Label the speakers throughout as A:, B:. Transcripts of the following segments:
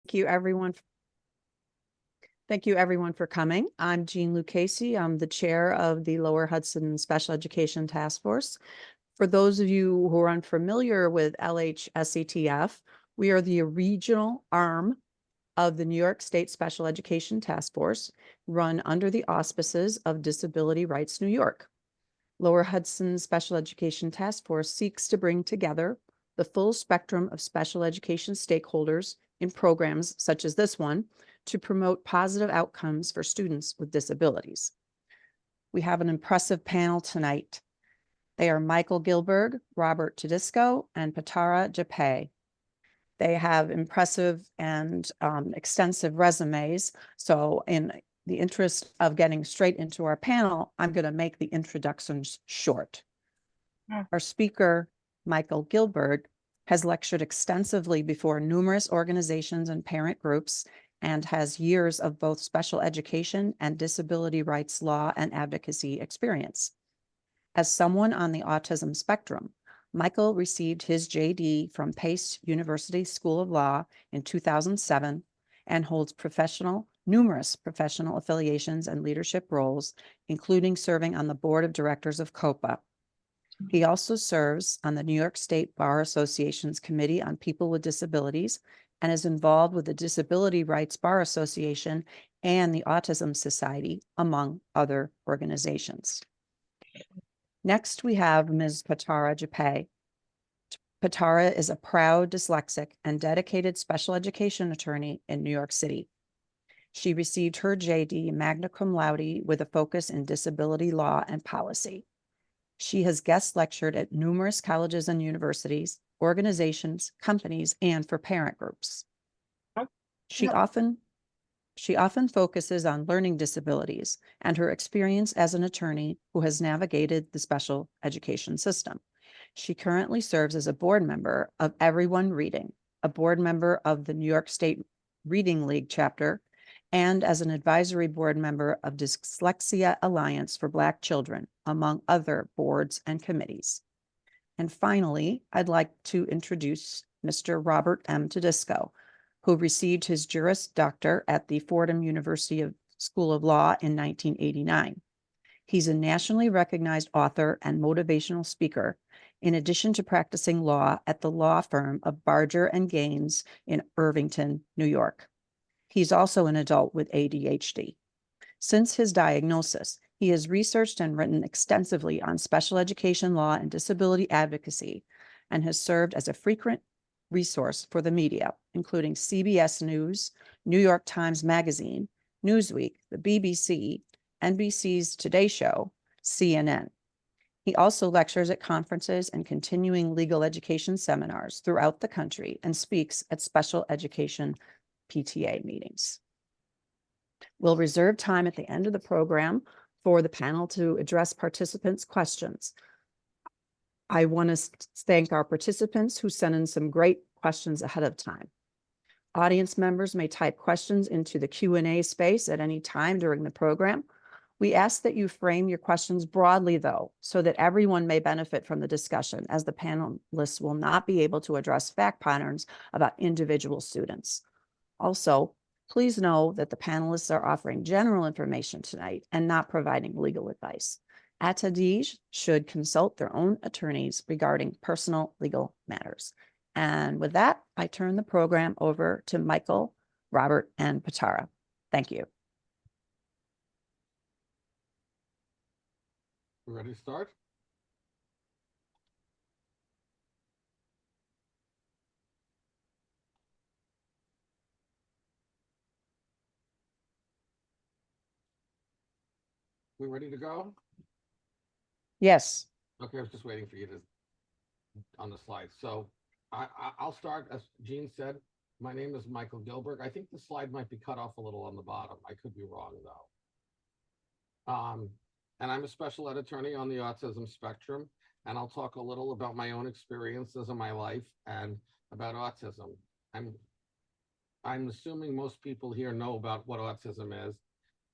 A: Thank you, everyone. Thank you, everyone, for coming. I'm Jean Lucchese. I'm the chair of the Lower Hudson Special Education Task Force. For those of you who are unfamiliar with LHSETF, we are the regional arm of the New York State Special Education Task Force, run under the auspices of Disability Rights New York. Lower Hudson Special Education Task Force seeks to bring together the full spectrum of special education stakeholders in programs such as this one to promote positive outcomes for students with disabilities. We have an impressive panel tonight. They are Michael Gilberg, Robert Tedisco, and Patara Japay. They have impressive and extensive resumes. So in the interest of getting straight into our panel, I'm going to make the introductions short. Our speaker, Michael Gilberg, has lectured extensively before numerous organizations and parent groups and has years of both special education and disability rights law and advocacy experience. As someone on the autism spectrum, Michael received his JD from Pace University School of Law in 2007 and holds numerous professional affiliations and leadership roles, including serving on the board of directors of COPA. He also serves on the New York State Bar Association's Committee on People with Disabilities and is involved with the Disability Rights Bar Association and the Autism Society, among other organizations. Next, we have Ms. Patara Japay. Patara is a proud dyslexic and dedicated special education attorney in New York City. She received her JD magna cum laude with a focus in disability law and policy. She has guest lectured at numerous colleges and universities, organizations, companies, and for parent groups. She often focuses on learning disabilities and her experience as an attorney who has navigated the special education system. She currently serves as a board member of Everyone Reading, a board member of the New York State Reading League chapter, and as an advisory board member of Dyslexia Alliance for Black Children, among other boards and committees. And finally, I'd like to introduce Mr. Robert M. Tedisco, who received his Juris Doctor at the Fordham University School of Law in 1989. He's a nationally recognized author and motivational speaker, in addition to practicing law at the law firm of Barger and Gaines in Irvington, New York. He's also an adult with ADHD. Since his diagnosis, he has researched and written extensively on special education law and disability advocacy, and has served as a frequent resource for the media, including CBS News, New York Times Magazine, Newsweek, the BBC, NBC's Today Show, CNN. He also lectures at conferences and continuing legal education seminars throughout the country and speaks at special education PTA meetings. We'll reserve time at the end of the program for the panel to address participants' questions. I want to thank our participants who sent in some great questions ahead of time. Audience members may type questions into the Q&A space at any time during the program. We ask that you frame your questions broadly, though, so that everyone may benefit from the discussion, as the panelists will not be able to address fact patterns about individual students. Also, please know that the panelists are offering general information tonight and not providing legal advice. Attendees should consult their own attorneys regarding personal legal matters. And with that, I turn the program over to Michael, Robert, and Patara. Thank you.
B: We're ready to start? We ready to go?
A: Yes.
B: Okay, I was just waiting for you to on the slide. So I'll start. As Jean said, my name is Michael Gilberg. I think the slide might be cut off a little on the bottom. I could be wrong though. And I'm a special ed attorney on the autism spectrum, and I'll talk a little about my own experiences in my life and about autism. I'm assuming most people here know about what autism is.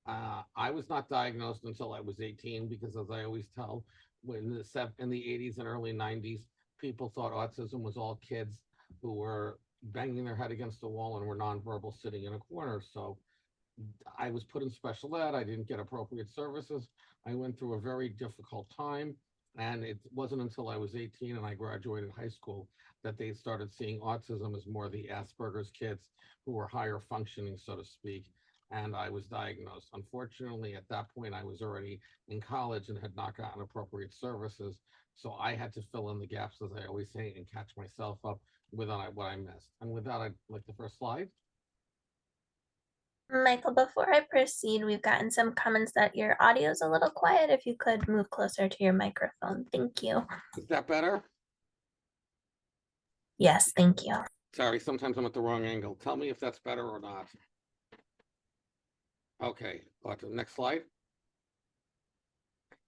B: I was not diagnosed until I was 18 because, as I always tell, in the 80s and early 90s, people thought autism was all kids who were banging their head against the wall and were nonverbal sitting in a corner. So I was put in special ed. I didn't get appropriate services. I went through a very difficult time. And it wasn't until I was 18 and I graduated high school that they started seeing autism as more the Asperger's kids who were higher functioning, so to speak. And I was diagnosed. Unfortunately, at that point, I was already in college and had not gotten appropriate services. So I had to fill in the gaps, as I always say, and catch myself up with what I missed. And with that, I'd like the first slide.
C: Michael, before I proceed, we've gotten some comments that your audio is a little quiet. If you could move closer to your microphone. Thank you.
B: Is that better?
C: Yes, thank you.
B: Sorry, sometimes I'm at the wrong angle. Tell me if that's better or not. Okay, next slide.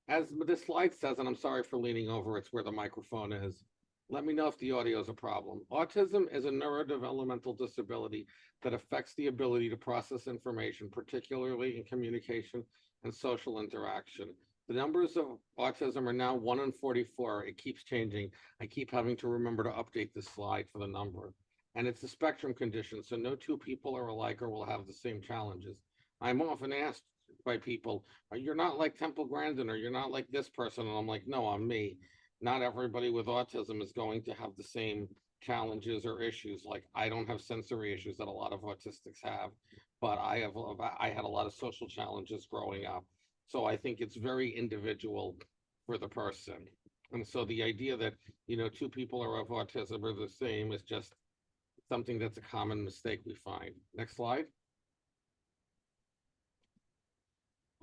B: As this slide says, and I'm sorry for leaning over, it's where the microphone is. Let me know if the audio is a problem. Autism is a neurodevelopmental disability that affects the ability to process information, particularly in communication and social interaction. The numbers of autism are now 1 in 44. It keeps changing. I keep having to remember to update this slide for the number. And it's a spectrum condition, so no two people are alike or will have the same challenges. I'm often asked by people, you're not like Temple Grandin, or you're not like this person. And I'm like, no, I'm me. Not everybody with autism is going to have the same challenges or issues. Like I don't have sensory issues that a lot of autistics have, but I had a lot of social challenges growing up. So I think it's very individual for the person. And so the idea that, two people are of autism are the same is just something that's a common mistake we find. Next slide.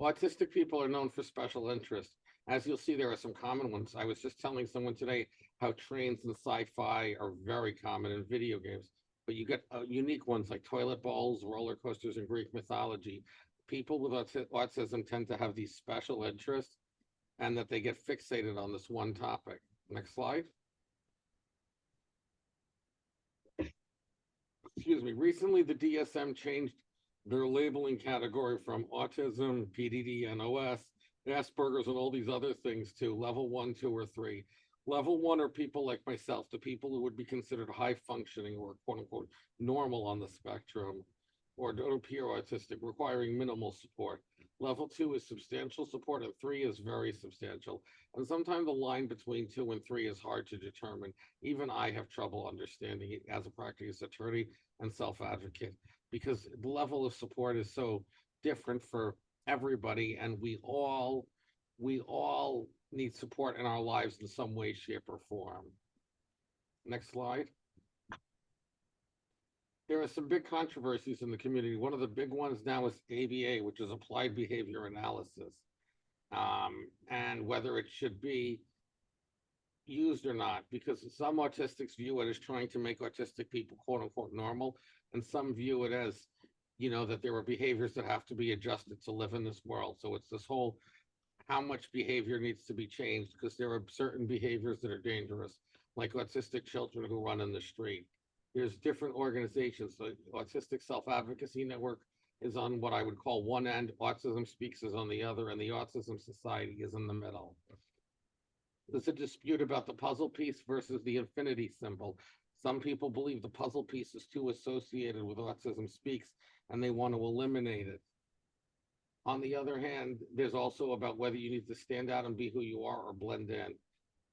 B: Autistic people are known for special interests. As you'll see, there are some common ones. I was just telling someone today how trains and sci-fi are very common in video games, but you get unique ones like toilet bowls, roller coasters, and Greek mythology. People with autism tend to have these special interests and that they get fixated on this one topic. Next slide. Excuse me. Recently, the DSM changed their labeling category from autism, PDD, NOS, Asperger's, and all these other things to level 1, 2, or 3. Level 1 are people like myself, the people who would be considered high functioning or quote unquote normal on the spectrum, or don't appear autistic, requiring minimal support. Level 2 is substantial support, and 3 is very substantial. And sometimes the line between 2 and 3 is hard to determine. Even I have trouble understanding it as a practice attorney and self-advocate, because the level of support is so different for everybody, and we all need support in our lives in some way, shape, or form. Next slide. There are some big controversies in the community. One of the big ones now is ABA, which is applied behavior analysis, and whether it should be used or not, because some autistics view it as trying to make autistic people quote unquote normal, and some view it as, that there are behaviors that have to be adjusted to live in this world. So it's this whole how much behavior needs to be changed, because there are certain behaviors that are dangerous, like autistic children who run in the street. There's different organizations. The Autistic Self-Advocacy Network is on what I would call one end, Autism Speaks is on the other, and the Autism Society is in the middle. There's a dispute about the puzzle piece versus the infinity symbol. Some people believe the puzzle piece is too associated with Autism Speaks, and they want to eliminate it. On the other hand, there's also about whether you need to stand out and be who you are or blend in.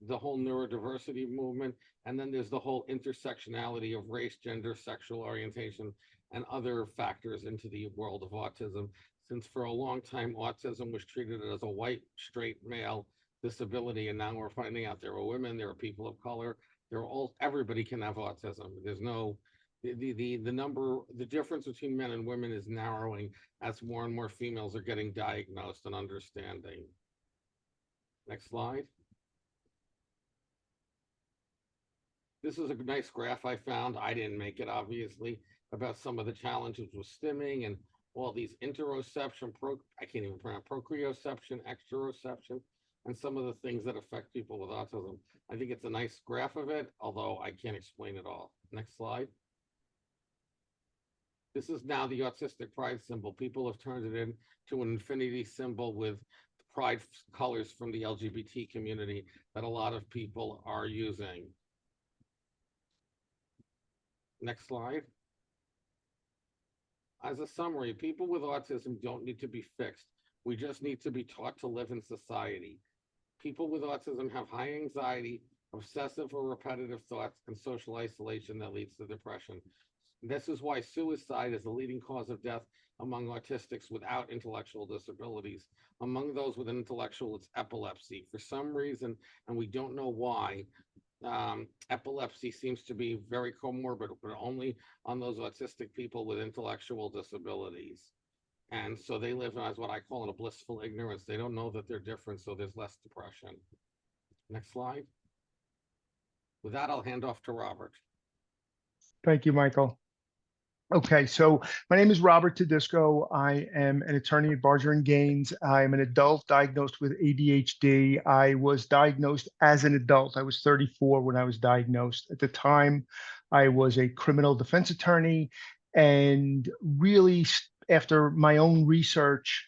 B: The whole neurodiversity movement, and then there's the whole intersectionality of race, gender, sexual orientation, and other factors into the world of autism. Since for a long time, autism was treated as a white, straight male disability, and now we're finding out there are women, there are people of color, everybody can have autism. There's no the difference between men and women is narrowing as more and more females are getting diagnosed and understanding. Next slide. This is a nice graph I found. I didn't make it, obviously, about some of the challenges with stimming and all these interoception, I can't even pronounce, proprioception, exteroception, and some of the things that affect people with autism. I think it's a nice graph of it, although I can't explain it all. Next slide. This is now the autistic pride symbol. People have turned it into an infinity symbol with pride colors from the LGBT community that a lot of people are using. Next slide. As a summary, people with autism don't need to be fixed. We just need to be taught to live in society. People with autism have high anxiety, obsessive or repetitive thoughts, and social isolation that leads to depression. This is why suicide is the leading cause of death among autistics without intellectual disabilities. Among those with intellectual, it's epilepsy. For some reason, and we don't know why, epilepsy seems to be very comorbid, but only on those autistic people with intellectual disabilities. And so they live as what I call in a blissful ignorance. They don't know that they're different, so there's less depression. Next slide. With that, I'll hand off to Robert.
D: Thank you, Michael. Okay, so my name is Robert Tedisco. I am an attorney at Barger and Gaines. I'm an adult diagnosed with ADHD. I was diagnosed as an adult. I was 34 when I was diagnosed. At the time, I was a criminal defense attorney, and really after my own research,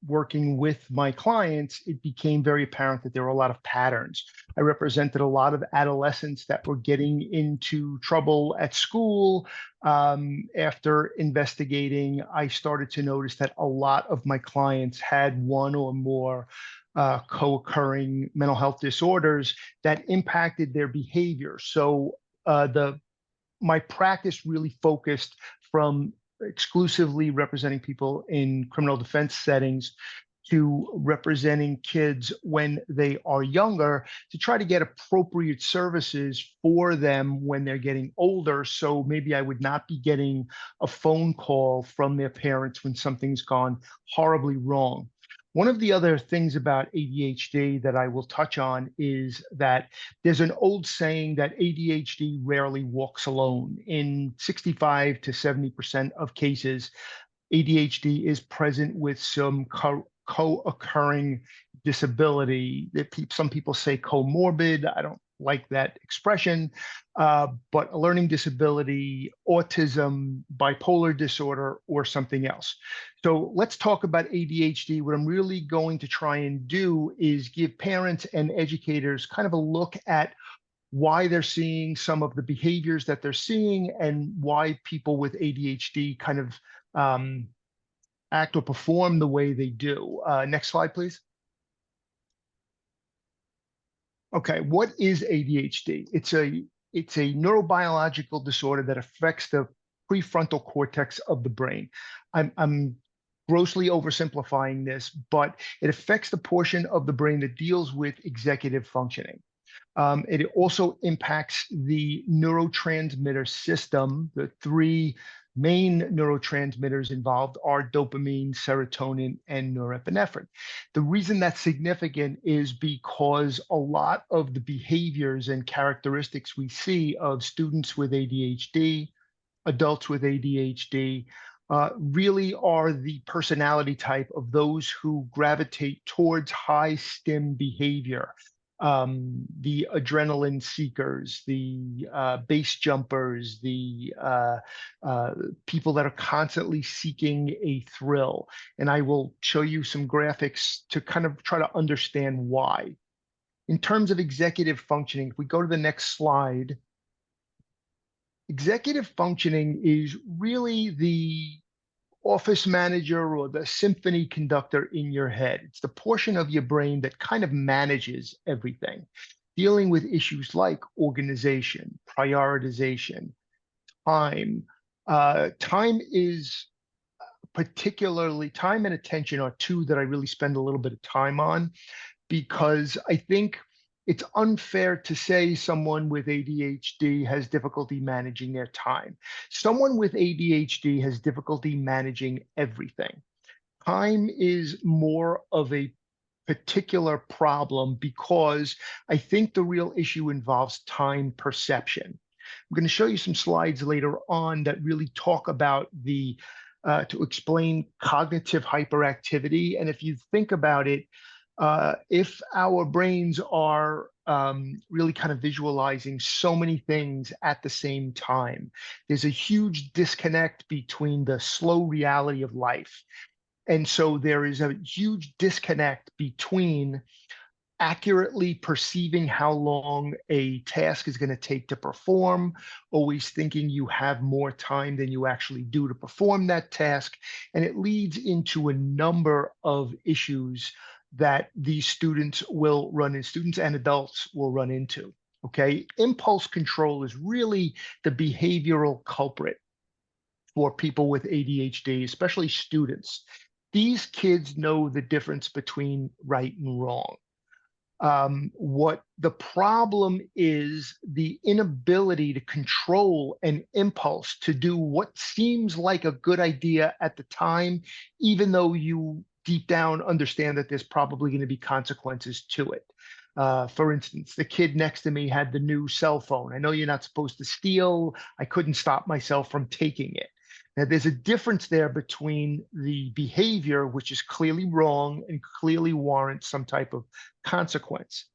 D: working with my clients, it became very apparent that there were a lot of patterns. I represented a lot of adolescents that were getting into trouble at school. After investigating, I started to notice that a lot of my clients had one or more co-occurring mental health disorders that impacted their behavior. So my practice really focused from exclusively representing people in criminal defense settings to representing kids when they are younger to try to get appropriate services for them when they're getting older. So maybe I would not be getting a phone call from their parents when something's gone horribly wrong. One of the other things about ADHD that I will touch on is that there's an old saying that ADHD rarely walks alone. In 65 to 70% of cases, ADHD is present with some co-occurring disability. Some people say comorbid. I don't like that expression, but a learning disability, autism, bipolar disorder, or something else. So let's talk about ADHD. What I'm really going to try and do is give parents and educators kind of a look at why they're seeing some of the behaviors that they're seeing and why people with ADHD kind of act or perform the way they do. Next slide, please. Okay, what is ADHD? It's a neurobiological disorder that affects the prefrontal cortex of the brain. I'm grossly oversimplifying this, but it affects the portion of the brain that deals with executive functioning. It also impacts the neurotransmitter system. The three main neurotransmitters involved are dopamine, serotonin, and norepinephrine. The reason that's significant is because a lot of the behaviors and characteristics we see of students with ADHD, adults with ADHD, really are the personality type of those who gravitate towards high stim behavior. The adrenaline seekers, the base jumpers, the people that are constantly seeking a thrill. And I will show you some graphics to kind of try to understand why. In terms of executive functioning, if we go to the next slide, executive functioning is really the office manager or the symphony conductor in your head. It's the portion of your brain that kind of manages everything, dealing with issues like organization, prioritization, time. Time and attention are two that I really spend a little bit of time on, because I think it's unfair to say someone with ADHD has difficulty managing their time. Someone with ADHD has difficulty managing everything. Time is more of a particular problem because I think the real issue involves time perception. I'm going to show you some slides later on that really talk about to explain cognitive hyperactivity. And if you think about it, if our brains are really kind of visualizing so many things at the same time, there's a huge disconnect between the slow reality of life. And so there is a huge disconnect between accurately perceiving how long a task is going to take to perform, always thinking you have more time than you actually do to perform that task. And it leads into a number of issues that these students will run in, students and adults will run into. Okay. Impulse control is really the behavioral culprit for people with ADHD, especially students. These kids know the difference between right and wrong. What the problem is, the inability to control an impulse to do what seems like a good idea at the time, even though you deep down understand that there's probably going to be consequences to it. For instance, the kid next to me had the new cell phone. I know you're not supposed to steal. I couldn't stop myself from taking it. Now, there's a difference there between the behavior, which is clearly wrong and clearly warrants some type of consequence.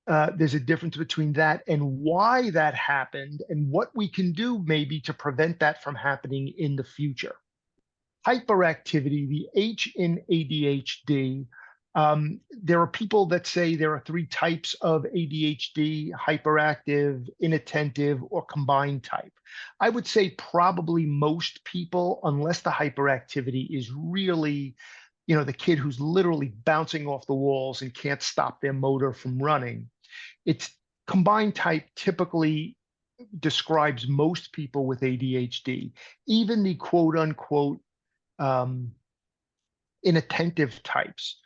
D: There's a difference between that and why that happened and what we can do maybe to prevent that from happening in the future. Hyperactivity, the H in ADHD, there are people that say there are 3 types of ADHD: hyperactive, inattentive, or combined type. I would say probably most people, unless the hyperactivity is really, the kid who's literally bouncing off the walls and can't stop their motor from running. It's combined type typically describes most people with ADHD, even the quote unquote um, inattentive types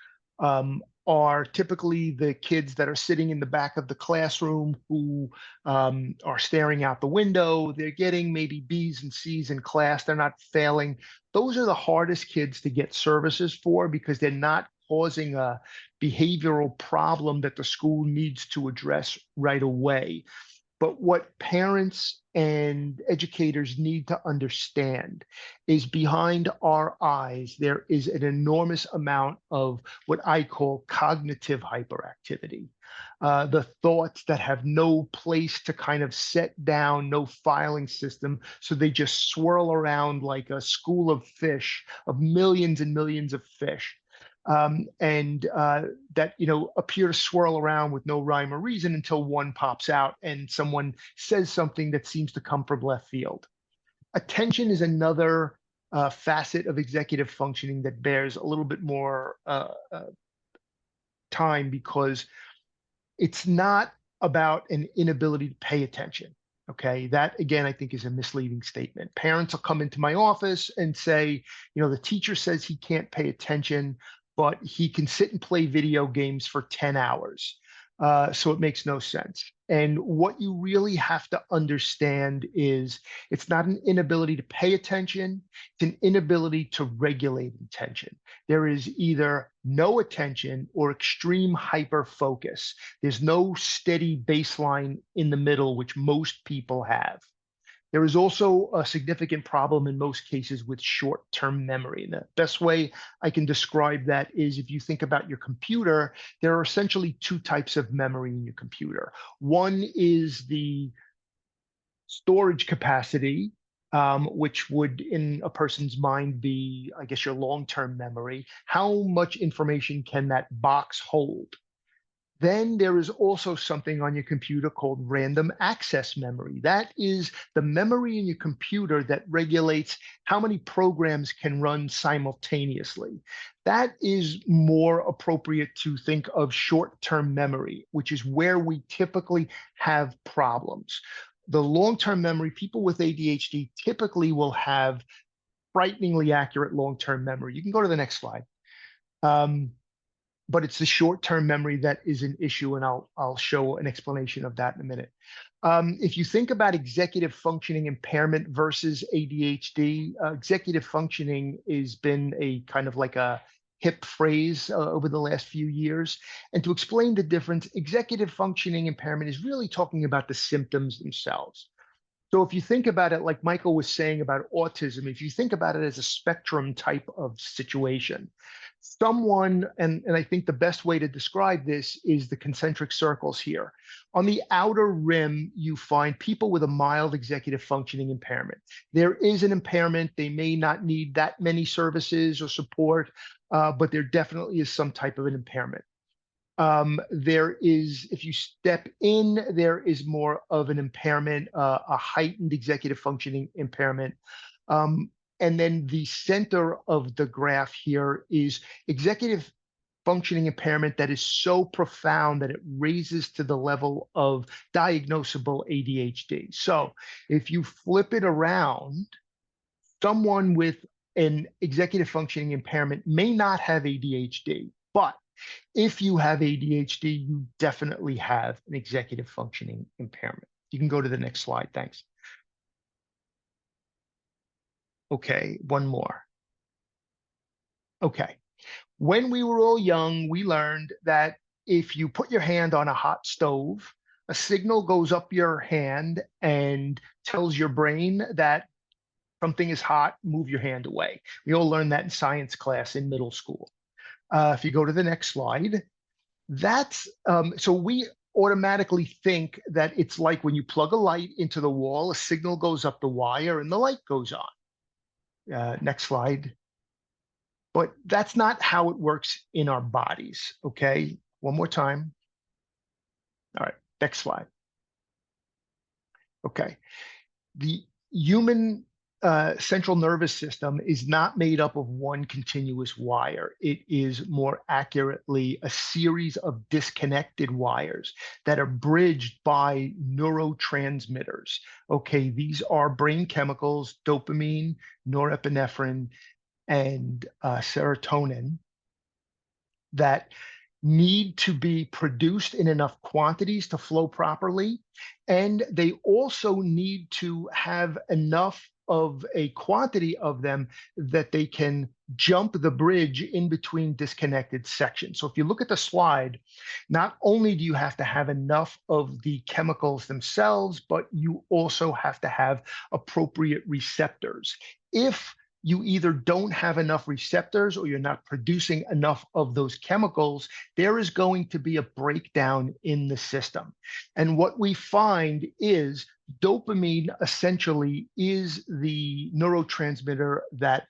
D: are typically the kids that are sitting in the back of the classroom who are staring out the window. They're getting maybe B's and C's in class. They're not failing. Those are the hardest kids to get services for because they're not causing a behavioral problem that the school needs to address right away. But what parents and educators need to understand is behind our eyes, there is an enormous amount of what I call cognitive hyperactivity. The thoughts that have no place to kind of set down, no filing system. So they just swirl around like a school of fish, of millions and millions of fish. And that appear to swirl around with no rhyme or reason until one pops out and someone says something that seems to come from left field. Attention is another facet of executive functioning that bears a little bit more time because it's not about an inability to pay attention. Okay, that again, I think is a misleading statement. Parents will come into my office and say, the teacher says he can't pay attention, but he can sit and play video games for 10 hours. So it makes no sense. And what you really have to understand is it's not an inability to pay attention, it's an inability to regulate attention. There is either no attention or extreme hyper focus. There's no steady baseline in the middle, which most people have. There is also a significant problem in most cases with short-term memory. And the best way I can describe that is if you think about your computer, there are essentially 2 types of memory in your computer. One is the storage capacity, which would in a person's mind be, I guess, your long-term memory. How much information can that box hold? Then there is also something on your computer called random access memory. That is the memory in your computer that regulates how many programs can run simultaneously. That is more appropriate to think of short-term memory, which is where we typically have problems. The long-term memory, people with ADHD typically will have frighteningly accurate long-term memory. You can go to the next slide. But it's the short-term memory that is an issue, and I'll show an explanation of that in a minute. If you think about executive functioning impairment versus ADHD, executive functioning has been a kind of like a hip phrase over the last few years. And to explain the difference, executive functioning impairment is really talking about the symptoms themselves. So if you think about it, like Michael was saying about autism, if you think about it as a spectrum type of situation, someone, and I think the best way to describe this is the concentric circles here. On the outer rim, you find people with a mild executive functioning impairment. There is an impairment. They may not need that many services or support, but there definitely is some type of an impairment. There is, if you step in, there is more of an impairment, a heightened executive functioning impairment. And then the center of the graph here is executive functioning impairment that is so profound that it raises to the level of diagnosable ADHD. So if you flip it around, someone with an executive functioning impairment may not have ADHD, but if you have ADHD, you definitely have an executive functioning impairment. You can go to the next slide. Thanks. Okay, one more. Okay. When we were all young, we learned that if you put your hand on a hot stove, a signal goes up your hand and tells your brain that something is hot, move your hand away. We all learned that in science class in middle school. If you go to the next slide, that's so we automatically think that it's like when you plug a light into the wall, a signal goes up the wire and the light goes on. Next slide. But that's not how it works in our bodies. Okay, one more time. All right, next slide. Okay, the human central nervous system is not made up of one continuous wire. It is more accurately a series of disconnected wires that are bridged by neurotransmitters. Okay, these are brain chemicals, dopamine, norepinephrine, and serotonin that need to be produced in enough quantities to flow properly. And they also need to have enough of a quantity of them that they can jump the bridge in between disconnected sections. So if you look at the slide, not only do you have to have enough of the chemicals themselves, but you also have to have appropriate receptors. If you either don't have enough receptors or you're not producing enough of those chemicals, there is going to be a breakdown in the system. And what we find is dopamine essentially is the neurotransmitter that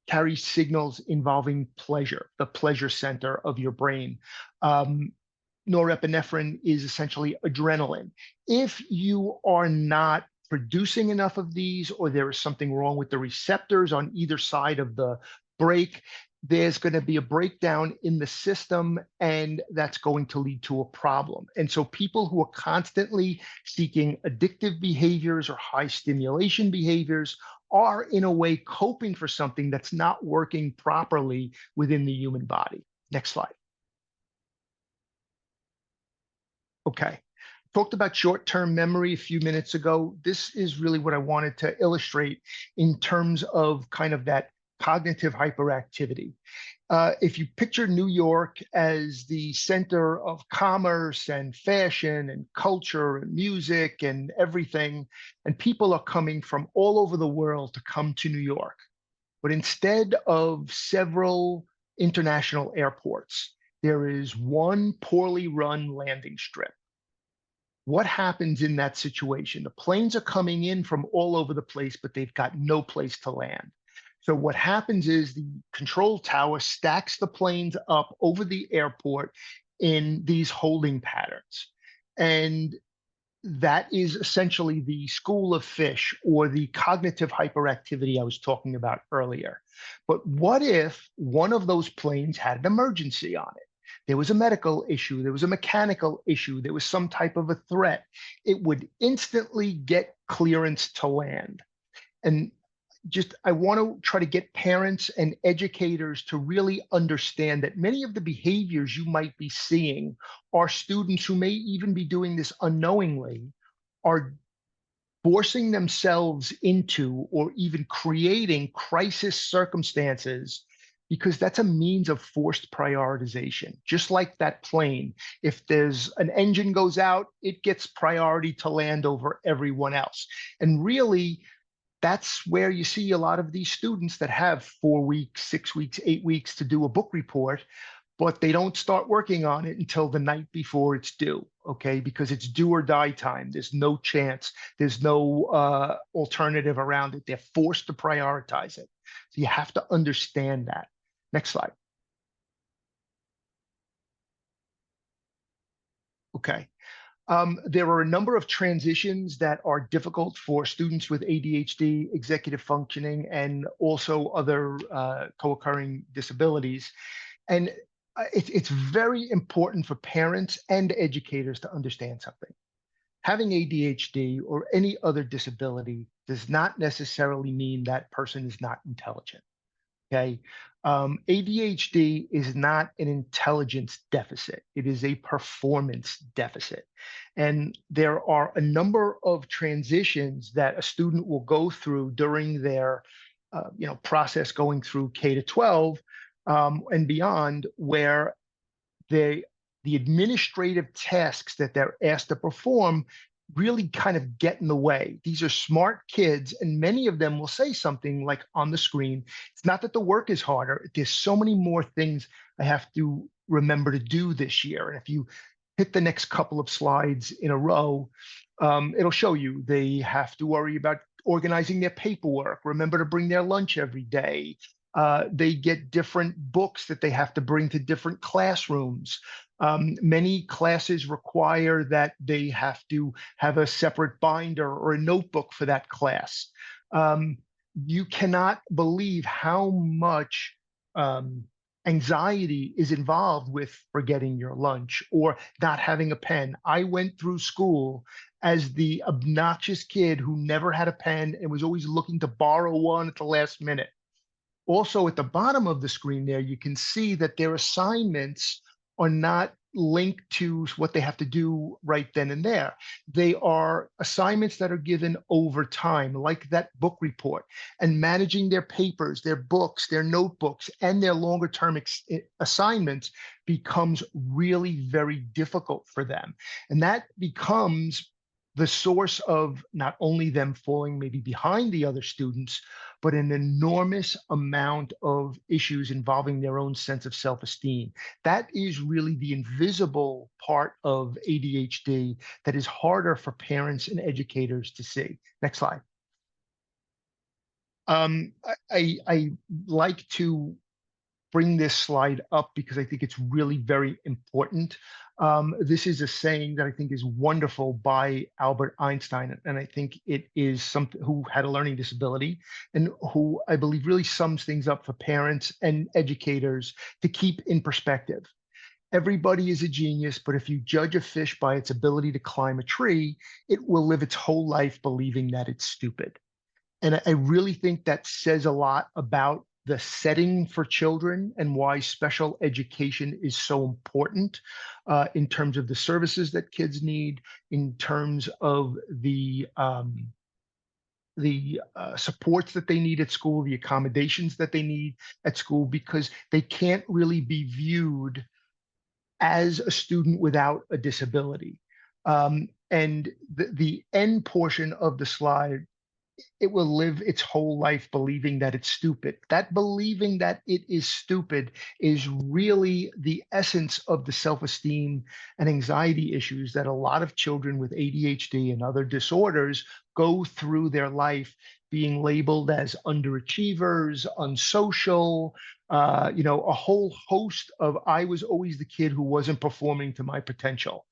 D: carries signals involving pleasure, the pleasure center of your brain. Norepinephrine is essentially adrenaline. If you are not producing enough of these, or there is something wrong with the receptors on either side of the break, there's going to be a breakdown in the system, and that's going to lead to a problem. And so people who are constantly seeking addictive behaviors or high stimulation behaviors are in a way coping for something that's not working properly within the human body. Next slide. Okay. Talked about short-term memory a few minutes ago. This is really what I wanted to illustrate in terms of kind of that cognitive hyperactivity. If you picture New York as the center of commerce and fashion and culture and music and everything, and people are coming from all over the world to come to New York. But instead of several international airports, there is one poorly run landing strip. What happens in that situation? The planes are coming in from all over the place, but they've got no place to land. So what happens is the control tower stacks the planes up over the airport in these holding patterns. And that is essentially the school of fish, or the cognitive hyperactivity I was talking about earlier. But what if one of those planes had an emergency on it? There was a medical issue, there was a mechanical issue, there was some type of a threat. It would instantly get clearance to land. And I want to try to get parents and educators to really understand that many of the behaviors you might be seeing are students who may even be doing this unknowingly, are forcing themselves into or even creating crisis circumstances, because that's a means of forced prioritization. Just like that plane, if there's an engine goes out, it gets priority to land over everyone else. And really, that's where you see a lot of these students that have 4 weeks, 6 weeks, 8 weeks to do a book report, but they don't start working on it until the night before it's due, okay? Because it's do or die time. There's no chance. There's no alternative around it. They're forced to prioritize it. So you have to understand that. Next slide. Okay. There are a number of transitions that are difficult for students with ADHD, executive functioning, and also other co-occurring disabilities. And it's very important for parents and educators to understand something. Having ADHD or any other disability does not necessarily mean that person is not intelligent. Okay. ADHD is not an intelligence deficit, it is a performance deficit. And there are a number of transitions that a student will go through during their process going through K to 12 and beyond, where they the administrative tasks that they're asked to perform really kind of get in the way. These are smart kids, and many of them will say something like on the screen, it's not that the work is harder, there's so many more things I have to remember to do this year. And if you hit the next couple of slides in a row, it'll show you they have to worry about organizing their paperwork, remember to bring their lunch every day. They get different books that they have to bring to different classrooms. Many classes require that they have to have a separate binder or a notebook for that class. You cannot believe how much anxiety is involved with forgetting your lunch or not having a pen. I went through school as the obnoxious kid who never had a pen and was always looking to borrow one at the last minute. Also, at the bottom of the screen there, you can see that their assignments are not linked to what they have to do right then and there. They are assignments that are given over time, like that book report, and managing their papers, their books, their notebooks, and their longer term assignments becomes really very difficult for them. And that becomes the source of not only them falling maybe behind the other students, but an enormous amount of issues involving their own sense of self-esteem. That is really the invisible part of ADHD that is harder for parents and educators to see. Next slide. I like to bring this slide up because I think it's really very important. This is a saying that I think is wonderful by Albert Einstein, and I think it is something who had a learning disability and who I believe really sums things up for parents and educators to keep in perspective. Everybody is a genius, but if you judge a fish by its ability to climb a tree, it will live its whole life believing that it's stupid. And I really think that says a lot about the setting for children and why special education is so important in terms of the services that kids need, in terms of the supports that they need at school, the accommodations that they need at school, because they can't really be viewed as a student without a disability. And the end portion of the slide, it will live its whole life believing that it's stupid. That believing that it is stupid is really the essence of the self-esteem and anxiety issues that a lot of children with ADHD and other disorders go through their life being labeled as underachievers, unsocial, a whole host of I was always the kid who wasn't performing to my potential.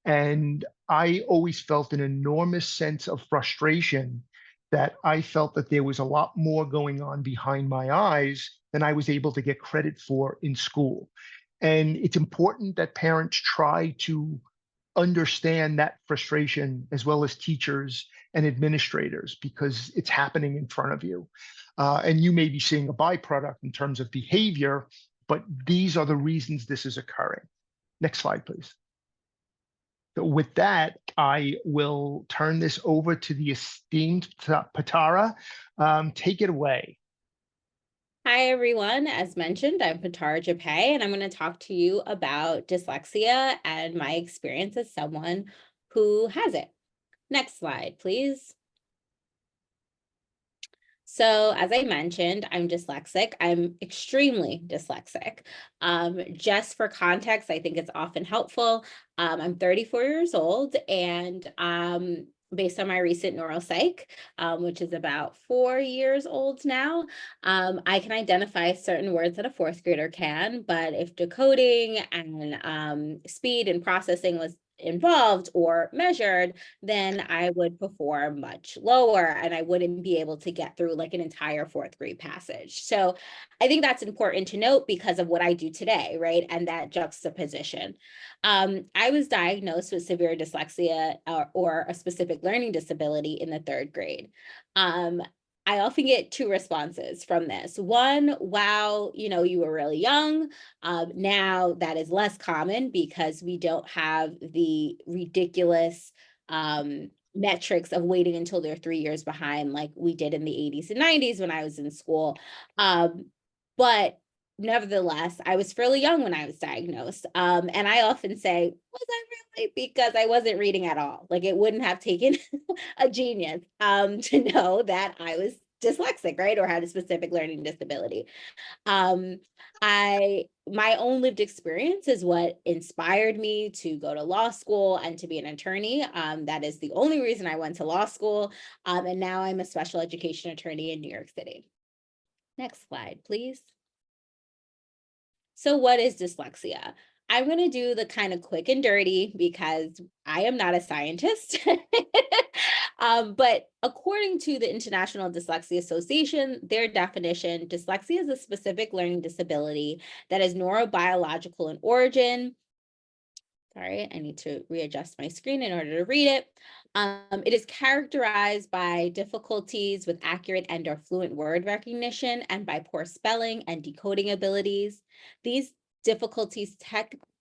D: And I always felt an enormous sense of frustration that I felt that there was a lot more going on behind my eyes than I was able to get credit for in school. And it's important that parents try to understand that frustration as well as teachers and administrators because it's happening in front of you. And you may be seeing a byproduct in terms of behavior, but these are the reasons this is occurring. Next slide, please. So with that, I will turn this over to the esteemed Patara. Take it away.
E: Hi, everyone. As mentioned, I'm Patara Japay, and I'm going to talk to you about dyslexia and my experience as someone who has it. Next slide, please. So as I mentioned, I'm dyslexic. I'm extremely dyslexic. Just for context, I think it's often helpful. I'm 34 years old, and based on my recent neuropsych, which is about 4 years old now, I can identify certain words that a fourth grader can, but if decoding and speed and processing was involved or measured, then I would perform much lower and I wouldn't be able to get through like an entire fourth grade passage. So I think that's important to note because of what I do today, right? And that juxtaposition. I was diagnosed with severe dyslexia or a specific learning disability in the third grade. I often get two responses from this. One, wow, you were really young. Now that is less common because we don't have the ridiculous metrics of waiting until they're 3 years behind like we did in the 80s and 90s when I was in school. But nevertheless, I was fairly young when I was diagnosed. And I often say, was I really? Because I wasn't reading at all. Like it wouldn't have taken a genius to know that I was dyslexic, right? Or had a specific learning disability. My own lived experience is what inspired me to go to law school and to be an attorney. That is the only reason I went to law school. And now I'm a special education attorney in New York City. Next slide, please. So what is dyslexia? I'm going to do the kind of quick and dirty because I am not a scientist. But according to the International Dyslexia Association, their definition, dyslexia is a specific learning disability that is neurobiological in origin. Sorry, I need to readjust my screen in order to read it. It is characterized by difficulties with accurate and or fluent word recognition and by poor spelling and decoding abilities. These difficulties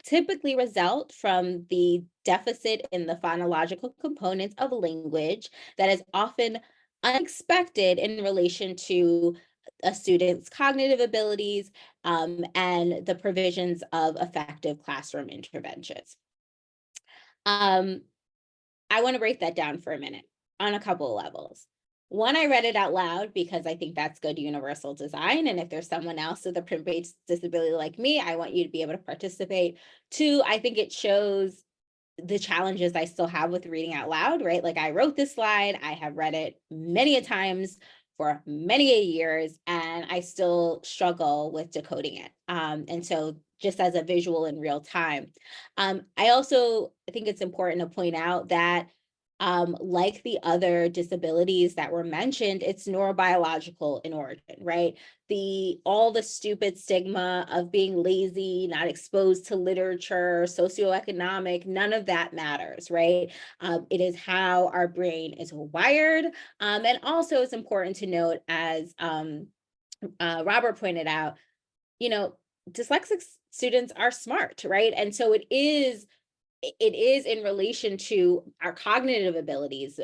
E: typically result from the deficit in the phonological components of language that is often unexpected in relation to a student's cognitive abilities and the provisions of effective classroom interventions. I want to break that down for a minute on a couple of levels. One, I read it out loud because I think that's good universal design. And if there's someone else with a print-based disability like me, I want you to be able to participate. Two, I think it shows the challenges I still have with reading out loud, right? Like I wrote this slide, I have read it many a times for many a years, and I still struggle with decoding it. And so just as a visual in real time. I also think it's important to point out that like the other disabilities that were mentioned, it's neurobiological in origin, right? All the stupid stigma of being lazy, not exposed to literature, socioeconomic, none of that matters, right? It is how our brain is wired. And also it's important to note, as Robert pointed out, dyslexic students are smart, right? And so it is in relation to our cognitive abilities,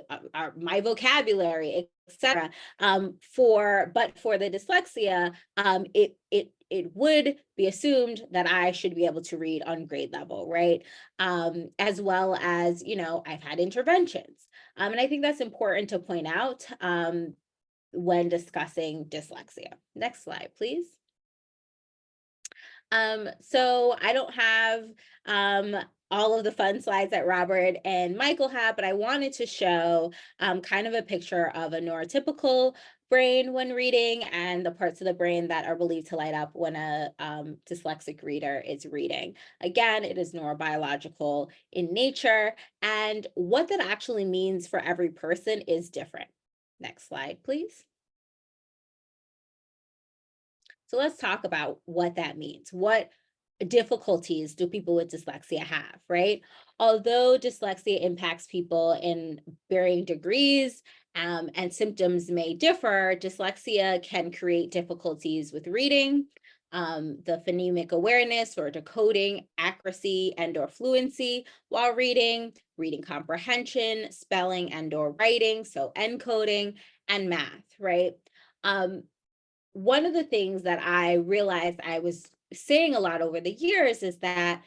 E: my vocabulary, etc. But for the dyslexia, it would be assumed that I should be able to read on grade level, right? As well as, I've had interventions. And I think that's important to point out when discussing dyslexia. Next slide, please. So I don't have all of the fun slides that Robert and Michael have, but I wanted to show kind of a picture of a neurotypical brain when reading and the parts of the brain that are believed to light up when a dyslexic reader is reading. Again, it is neurobiological in nature, and what that actually means for every person is different. Next slide, please. So let's talk about what that means. What difficulties do people with dyslexia have, right? Although dyslexia impacts people in varying degrees and symptoms may differ, dyslexia can create difficulties with reading, the phonemic awareness or decoding, accuracy and or fluency while reading, reading comprehension, spelling and or writing, so encoding, and math, right? One of the things that I realized I was saying a lot over the years is that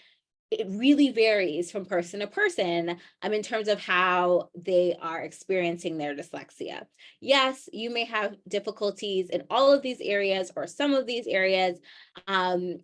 E: it really varies from person to person in terms of how they are experiencing their dyslexia. Yes, you may have difficulties in all of these areas or some of these areas. And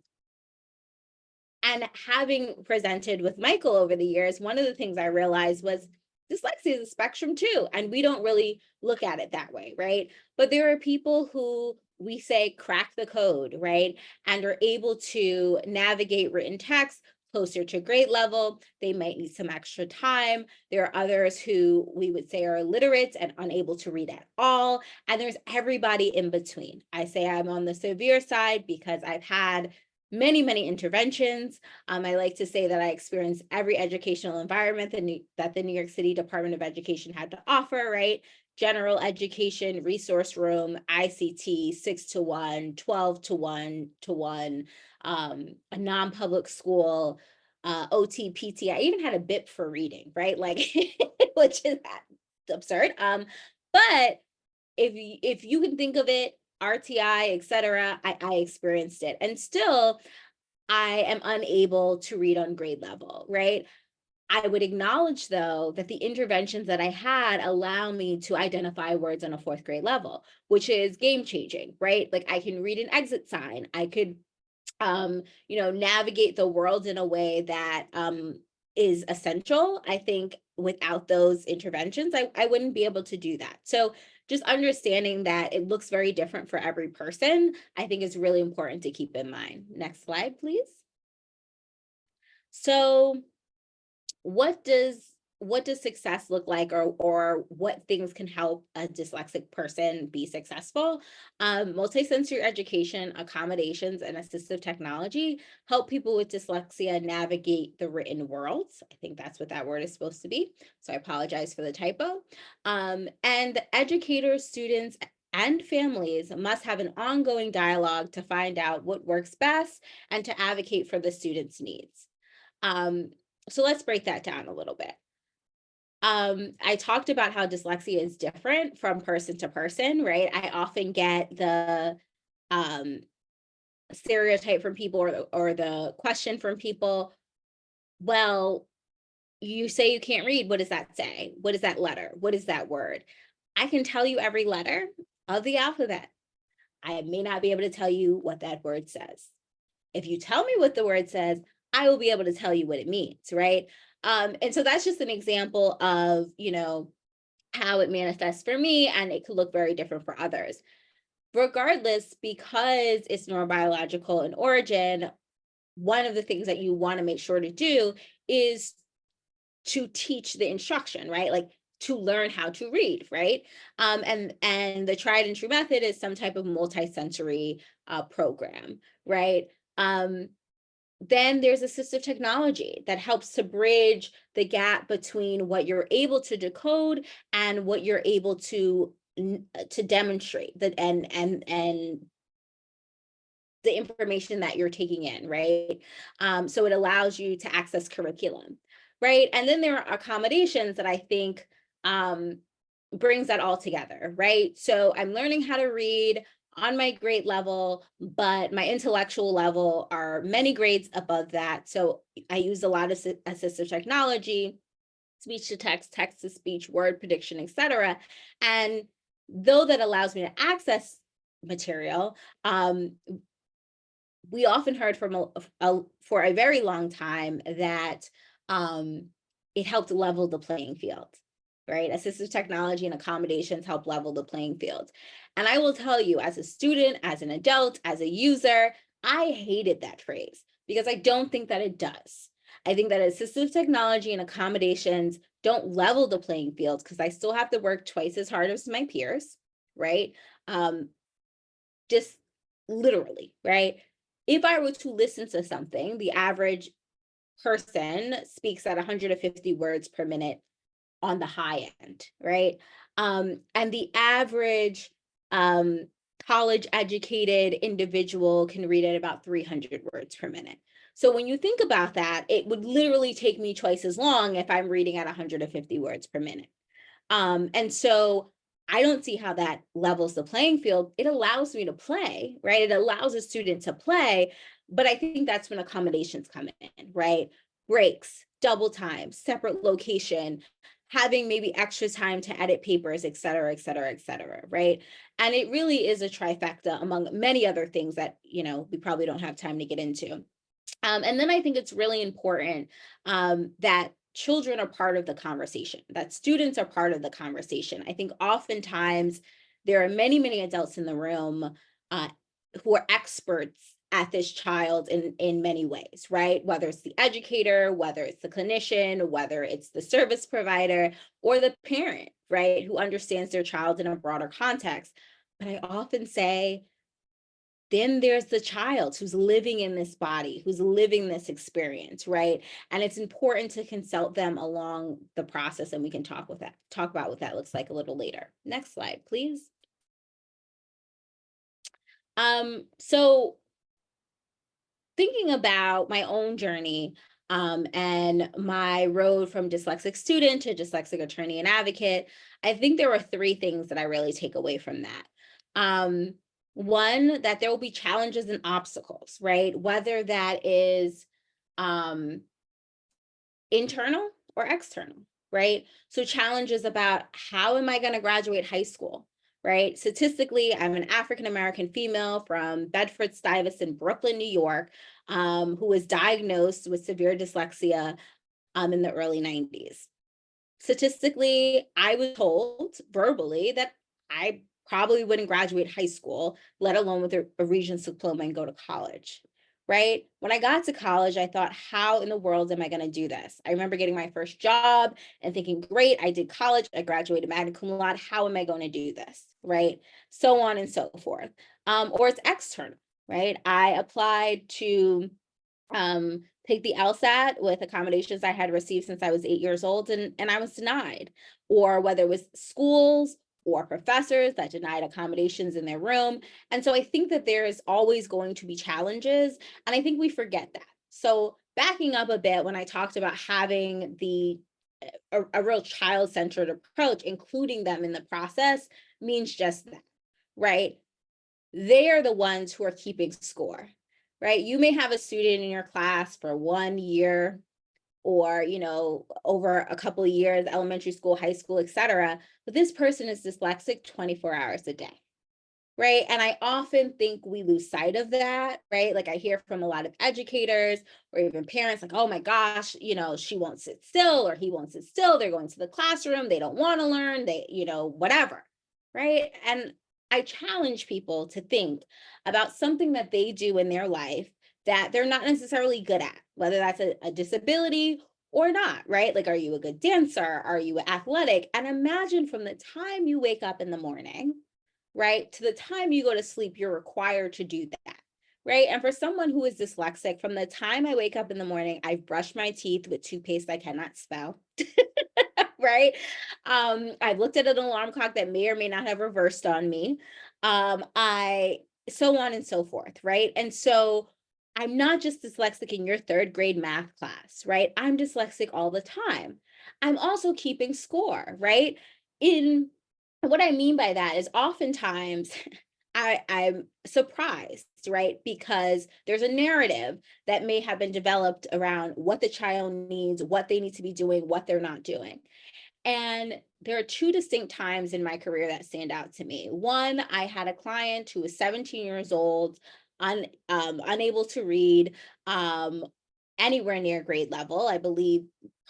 E: having presented with Michael over the years, one of the things I realized was dyslexia is a spectrum too, and we don't really look at it that way, right? But there are people who we say crack the code, right? And are able to navigate written text closer to grade level. They might need some extra time. There are others who we would say are illiterate and unable to read at all. And there's everybody in between. I say I'm on the severe side because I've had many, many interventions. I like to say that I experienced every educational environment that the New York City Department of Education had to offer, right? General education, resource room, ICT, 6-to-1, 12-to-1, a non-public school, OT, PT. I even had a BIP for reading, right? Like, which is absurd. But if you can think of it, RTI, etc., I experienced it, and still I am unable to read on grade level, right? I would acknowledge, though, that the interventions that I had allow me to identify words on a 4th grade level, which is game changing, right? Like I can read an exit sign. I could, navigate the world in a way that is essential. I think without those interventions, I wouldn't be able to do that. So just understanding that it looks very different for every person, I think is really important to keep in mind. Next slide, please. So what does success look like, or what things can help a dyslexic person be successful? Multisensory education, accommodations, and assistive technology help people with dyslexia navigate the written world. I think that's what that word is supposed to be. So I apologize for the typo. And educators, students, and families must have an ongoing dialogue to find out what works best and to advocate for the students' needs. So let's break that down a little bit. I talked about how dyslexia is different from person to person, right? I often get the stereotype from people, or the question from people, well, you say you can't read. What does that say? What is that letter? What is that word? I can tell you every letter of the alphabet. I may not be able to tell you what that word says. If you tell me what the word says, I will be able to tell you what it means, right? And so that's just an example of, how it manifests for me, and it could look very different for others. Regardless, because it's neurobiological in origin, one of the things that you want to make sure to do is to teach the instruction, right? Like to learn how to read, right? And the tried and true method is some type of multisensory program, right? Then there's assistive technology that helps to bridge the gap between what you're able to decode and what you're able to demonstrate, that and the information that you're taking in, right? So it allows you to access curriculum, right? And then there are accommodations that I think brings that all together, right? So I'm learning how to read on my grade level, but my intellectual level are many grades above that. So I use a lot of assistive technology, speech to text, text to speech, word prediction, etc. And though that allows me to access material, we often heard from for a very long time that it helped level the playing field, right? Assistive technology and accommodations help level the playing field. And I will tell you, as a student, as an adult, as a user, I hated that phrase because I don't think that it does. I think that assistive technology and accommodations don't level the playing field because I still have to work twice as hard as my peers, right? Just literally, right? If I were to listen to something, the average person speaks at 150 words per minute on the high end, right? And the average college educated individual can read at about 300 words per minute. So when you think about that, it would literally take me twice as long if I'm reading at 150 words per minute. And so I don't see how that levels the playing field. It allows me to play, right? It allows a student to play, but I think that's when accommodations come in, right? Breaks, double time, separate location, having maybe extra time to edit papers, et cetera, et cetera, et cetera, right? And it really is a trifecta among many other things that, we probably don't have time to get into. And then I think it's really important that children are part of the conversation, that students are part of the conversation. I think oftentimes there are many, many adults in the room who are experts at this child in many ways, right? Whether it's the educator, whether it's the clinician, whether it's the service provider or the parent, right, who understands their child in a broader context. But I often say, then there's the child who's living in this body, who's living this experience, right? And it's important to consult them along the process, and we can talk about what that looks like a little later. Next slide, please. So thinking about my own journey and my road from dyslexic student to dyslexic attorney and advocate, I think there were 3 things that I really take away from that. One, that there will be challenges and obstacles, right? Whether that is internal or external, right? So challenges about how am I going to graduate high school, right? Statistically, I'm an African-American female from Bedford-Stuyvesant, Brooklyn, New York, who was diagnosed with severe dyslexia in the early 90s. Statistically, I was told verbally that I probably wouldn't graduate high school, let alone with a Regents diploma and go to college, right? When I got to college, I thought, how in the world am I going to do this? I remember getting my first job and thinking, great, I did college, I graduated magna cum laude, how am I going to do this, right? So on and so forth. Or it's external, right? I applied to take the LSAT with accommodations I had received since I was 8 years old, and I was denied. Or whether it was schools or professors that denied accommodations in their room. And so I think that there is always going to be challenges, and I think we forget that. So backing up a bit, when I talked about having a real child-centered approach, including them in the process, means just that, right? They are the ones who are keeping score, right? You may have a student in your class for 1 year or, over a couple of years, elementary school, high school, etc. But this person is dyslexic 24 hours a day, right? And I often think we lose sight of that, right? Like I hear from a lot of educators or even parents like, oh my gosh, she won't sit still or he won't sit still. They're going to the classroom. They don't want to learn. They, whatever, right? And I challenge people to think about something that they do in their life that they're not necessarily good at, whether that's a disability or not, right? Like, are you a good dancer? Are you athletic? And imagine from the time you wake up in the morning, right, to the time you go to sleep, you're required to do that, right? And for someone who is dyslexic, from the time I wake up in the morning, I've brushed my teeth with toothpaste I cannot spell, right? I've looked at an alarm clock that may or may not have reversed on me. So on and so forth, right? And so I'm not just dyslexic in your 3rd grade math class, right? I'm dyslexic all the time. I'm also keeping score, right? What I mean by that is oftentimes I'm surprised, right? Because there's a narrative that may have been developed around what the child needs, what they need to be doing, what they're not doing. And there are 2 distinct times in my career that stand out to me. One, I had a client who was 17 years old, unable to read anywhere near grade level. I believe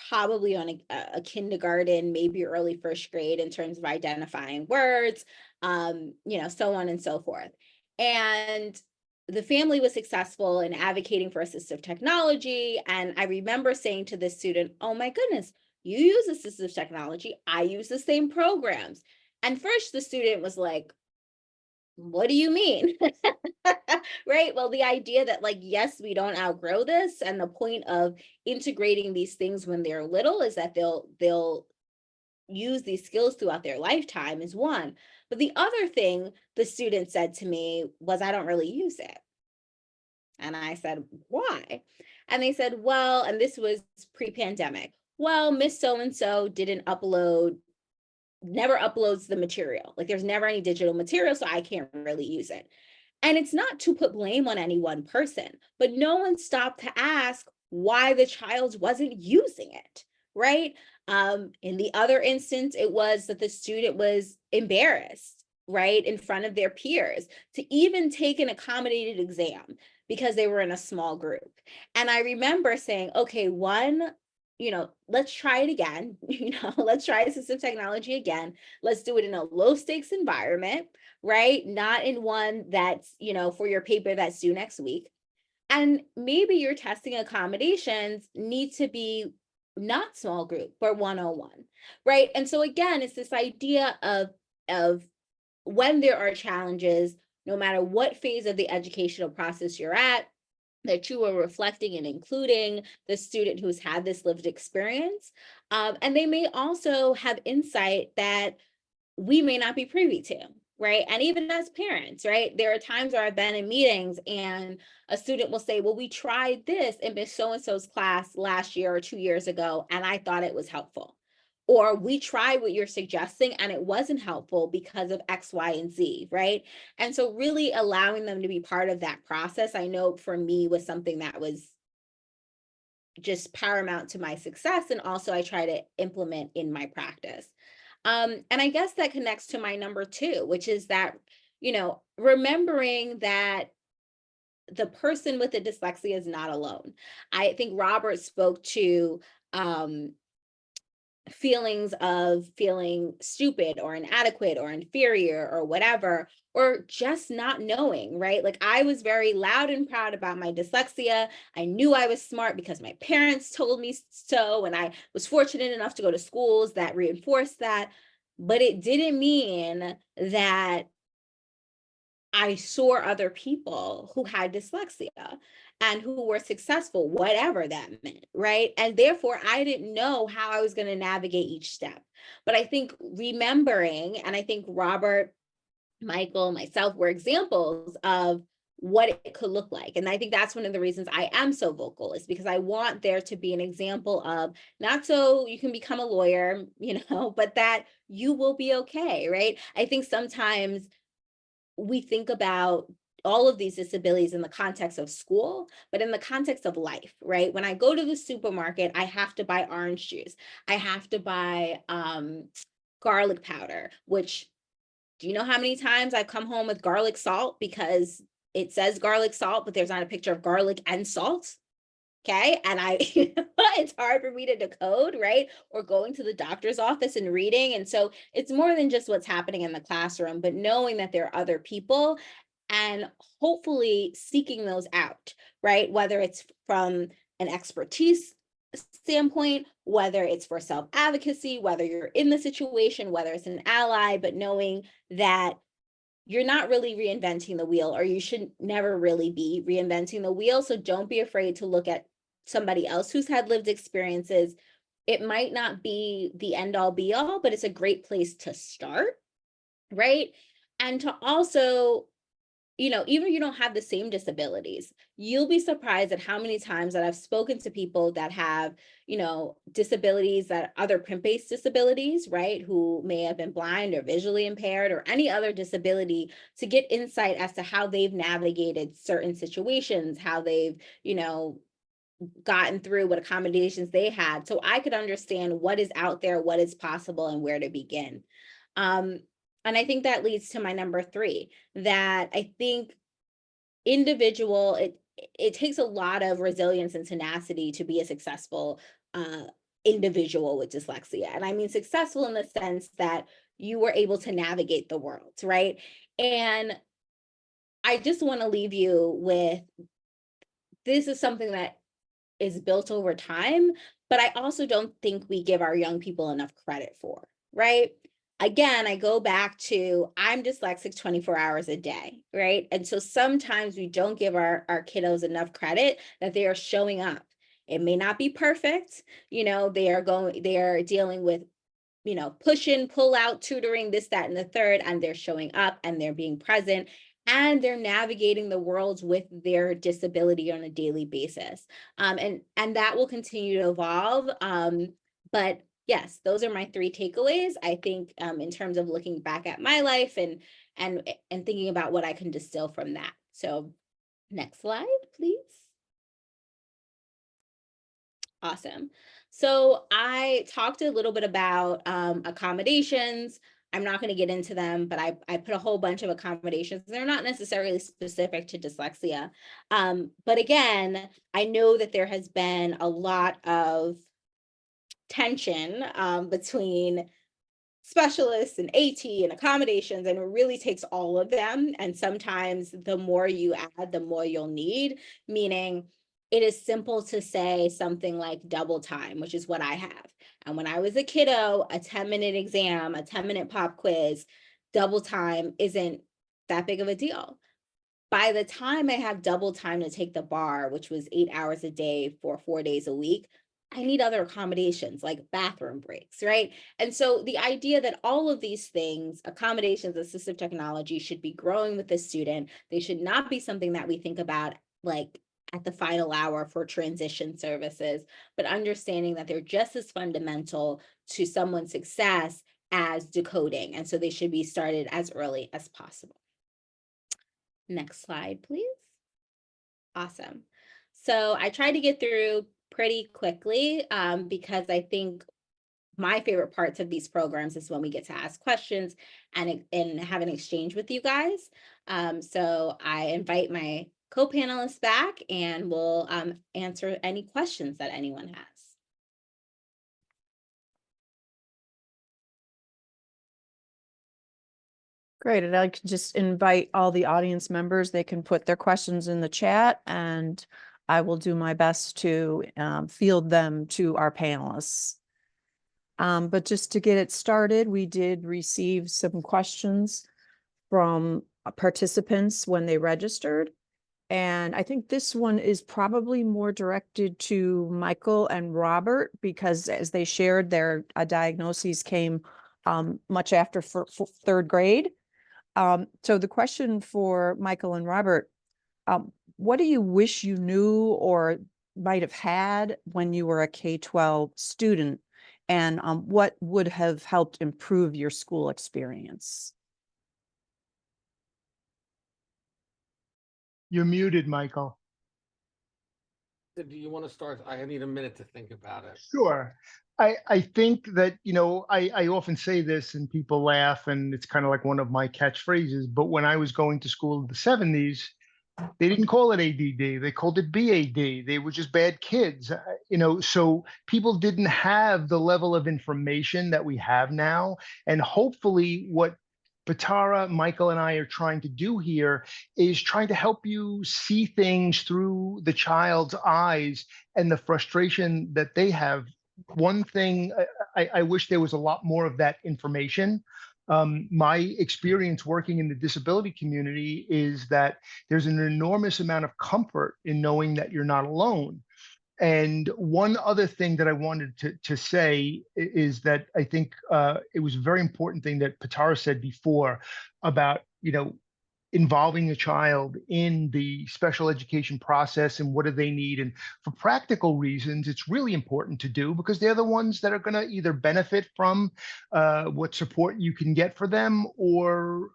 E: probably on a kindergarten, maybe early 1st grade in terms of identifying words, so on and so forth. And the family was successful in advocating for assistive technology. And I remember saying to this student, oh my goodness, you use assistive technology. I use the same programs. And first the student was like, what do you mean? Right? Well, the idea that yes, we don't outgrow this. And the point of integrating these things when they're little is that they'll use these skills throughout their lifetime is one. But the other thing the student said to me was, I don't really use it. And I said, why? And they said, well, and this was pre-pandemic. Well, Miss So-and-so never uploads the material. Like there's never any digital material, so I can't really use it. And it's not to put blame on any one person, but no one stopped to ask why the child wasn't using it, right? In the other instance, it was that the student was embarrassed, right, in front of their peers to even take an accommodated exam because they were in a small group. And I remember saying, okay, one, let's try it again. Let's try assistive technology again. Let's do it in a low stakes environment, right? Not in one that's, for your paper that's due next week. And maybe your testing accommodations need to be not small group, but 101, right? And so again, it's this idea of when there are challenges, no matter what phase of the educational process you're at, that you are reflecting and including the student who's had this lived experience. And they may also have insight that we may not be privy to, right? And even as parents, right? There are times where I've been in meetings and a student will say, well, we tried this in Miss So-and-so's class last year or 2 years ago, and I thought it was helpful. Or we tried what you're suggesting and it wasn't helpful because of X, Y, and Z, right? And so really allowing them to be part of that process, I know for me was something that was just paramount to my success. And also I try to implement in my practice. And I guess that connects to my number 2, which is that, remembering that the person with the dyslexia is not alone. I think Robert spoke to feelings of feeling stupid or inadequate or inferior or whatever, or just not knowing, right? Like I was very loud and proud about my dyslexia. I knew I was smart because my parents told me so, and I was fortunate enough to go to schools that reinforced that. But it didn't mean that I saw other people who had dyslexia and who were successful, whatever that meant, right? And therefore, I didn't know how I was going to navigate each step. But I think remembering, and I think Robert, Michael, myself were examples of what it could look like. And I think that's one of the reasons I am so vocal, is because I want there to be an example of not so you can become a lawyer, but that you will be okay, right? I think sometimes we think about all of these disabilities in the context of school, but in the context of life, right? When I go to the supermarket, I have to buy orange juice. I have to buy garlic powder, which, do you know how many times I've come home with garlic salt because it says garlic salt, but there's not a picture of garlic and salt? Okay. And it's hard for me to decode, right? Or going to the doctor's office and reading. And so it's more than just what's happening in the classroom, but knowing that there are other people and hopefully seeking those out, right? Whether it's from an expertise standpoint, whether it's for self-advocacy, whether you're in the situation, whether it's an ally, but knowing that you're not really reinventing the wheel, or you should never really be reinventing the wheel. So don't be afraid to look at somebody else who's had lived experiences. It might not be the end all be all, but it's a great place to start, right? And to also, even if you don't have the same disabilities, you'll be surprised at how many times that I've spoken to people that have, disabilities, that other print-based disabilities, right? Who may have been blind or visually impaired or any other disability, to get insight as to how they've navigated certain situations, how they've, gotten through, what accommodations they had. So I could understand what is out there, what is possible, and where to begin. And I think that leads to my number 3, that I think it takes a lot of resilience and tenacity to be a successful individual with dyslexia. And I mean successful in the sense that you were able to navigate the world, right? And I just want to leave you with, this is something that is built over time, but I also don't think we give our young people enough credit for, right? Again, I go back to, I'm dyslexic 24 hours a day, right? And so sometimes we don't give our kiddos enough credit that they are showing up. It may not be perfect, they are dealing with, push in, pull out, tutoring, this, that, and the third, and they're showing up and they're being present and they're navigating the world with their disability on a daily basis. And that will continue to evolve. But yes, those are my 3 takeaways. I think in terms of looking back at my life and thinking about what I can distill from that. So next slide, please. Awesome. So I talked a little bit about accommodations. I'm not going to get into them, but I put a whole bunch of accommodations. They're not necessarily specific to dyslexia. But again, I know that there has been a lot of tension between specialists and AT and accommodations, and it really takes all of them. And sometimes the more you add, the more you'll need, meaning it is simple to say something like double time, which is what I have. And when I was a kiddo, a 10-minute exam, a 10-minute pop quiz, double time isn't that big of a deal. By the time I have double time to take the bar, which was 8 hours a day for 4 days a week, I need other accommodations like bathroom breaks, right? And so the idea that all of these things, accommodations, assistive technology, should be growing with the student. They should not be something that we think about like at the final hour for transition services, but understanding that they're just as fundamental to someone's success as decoding. And so they should be started as early as possible. Next slide, please. Awesome. So I tried to get through pretty quickly because I think my favorite parts of these programs is when we get to ask questions and have an exchange with you guys. So I invite my co-panelists back and we'll answer any questions that anyone has.
A: Great. And I could just invite all the audience members. They can put their questions in the chat and I will do my best to field them to our panelists. But just to get it started, we did receive some questions from participants when they registered. And I think this one is probably more directed to Michael and Robert because as they shared, their diagnoses came much after third grade. So the question for Michael and Robert, what do you wish you knew or might have had when you were a K-12 student? And what would have helped improve your school experience?
D: You're muted, Michael.
B: Do you want to start? I need a minute to think about it.
D: Sure. I think that, I often say this and people laugh and it's kind of like one of my catchphrases, but when I was going to school in the 70s, they didn't call it ADD. They called it BAD. They were just bad kids, so people didn't have the level of information that we have now. And hopefully what Batara, Michael, and I are trying to do here is trying to help you see things through the child's eyes and the frustration that they have. One thing, I wish there was a lot more of that information. My experience working in the disability community is that there's an enormous amount of comfort in knowing that you're not alone. And one other thing that I wanted to say is that I think it was a very important thing that Patara said before about, involving a child in the special education process and what do they need. And for practical reasons, it's really important to do because they're the ones that are going to either benefit from what support you can get for them or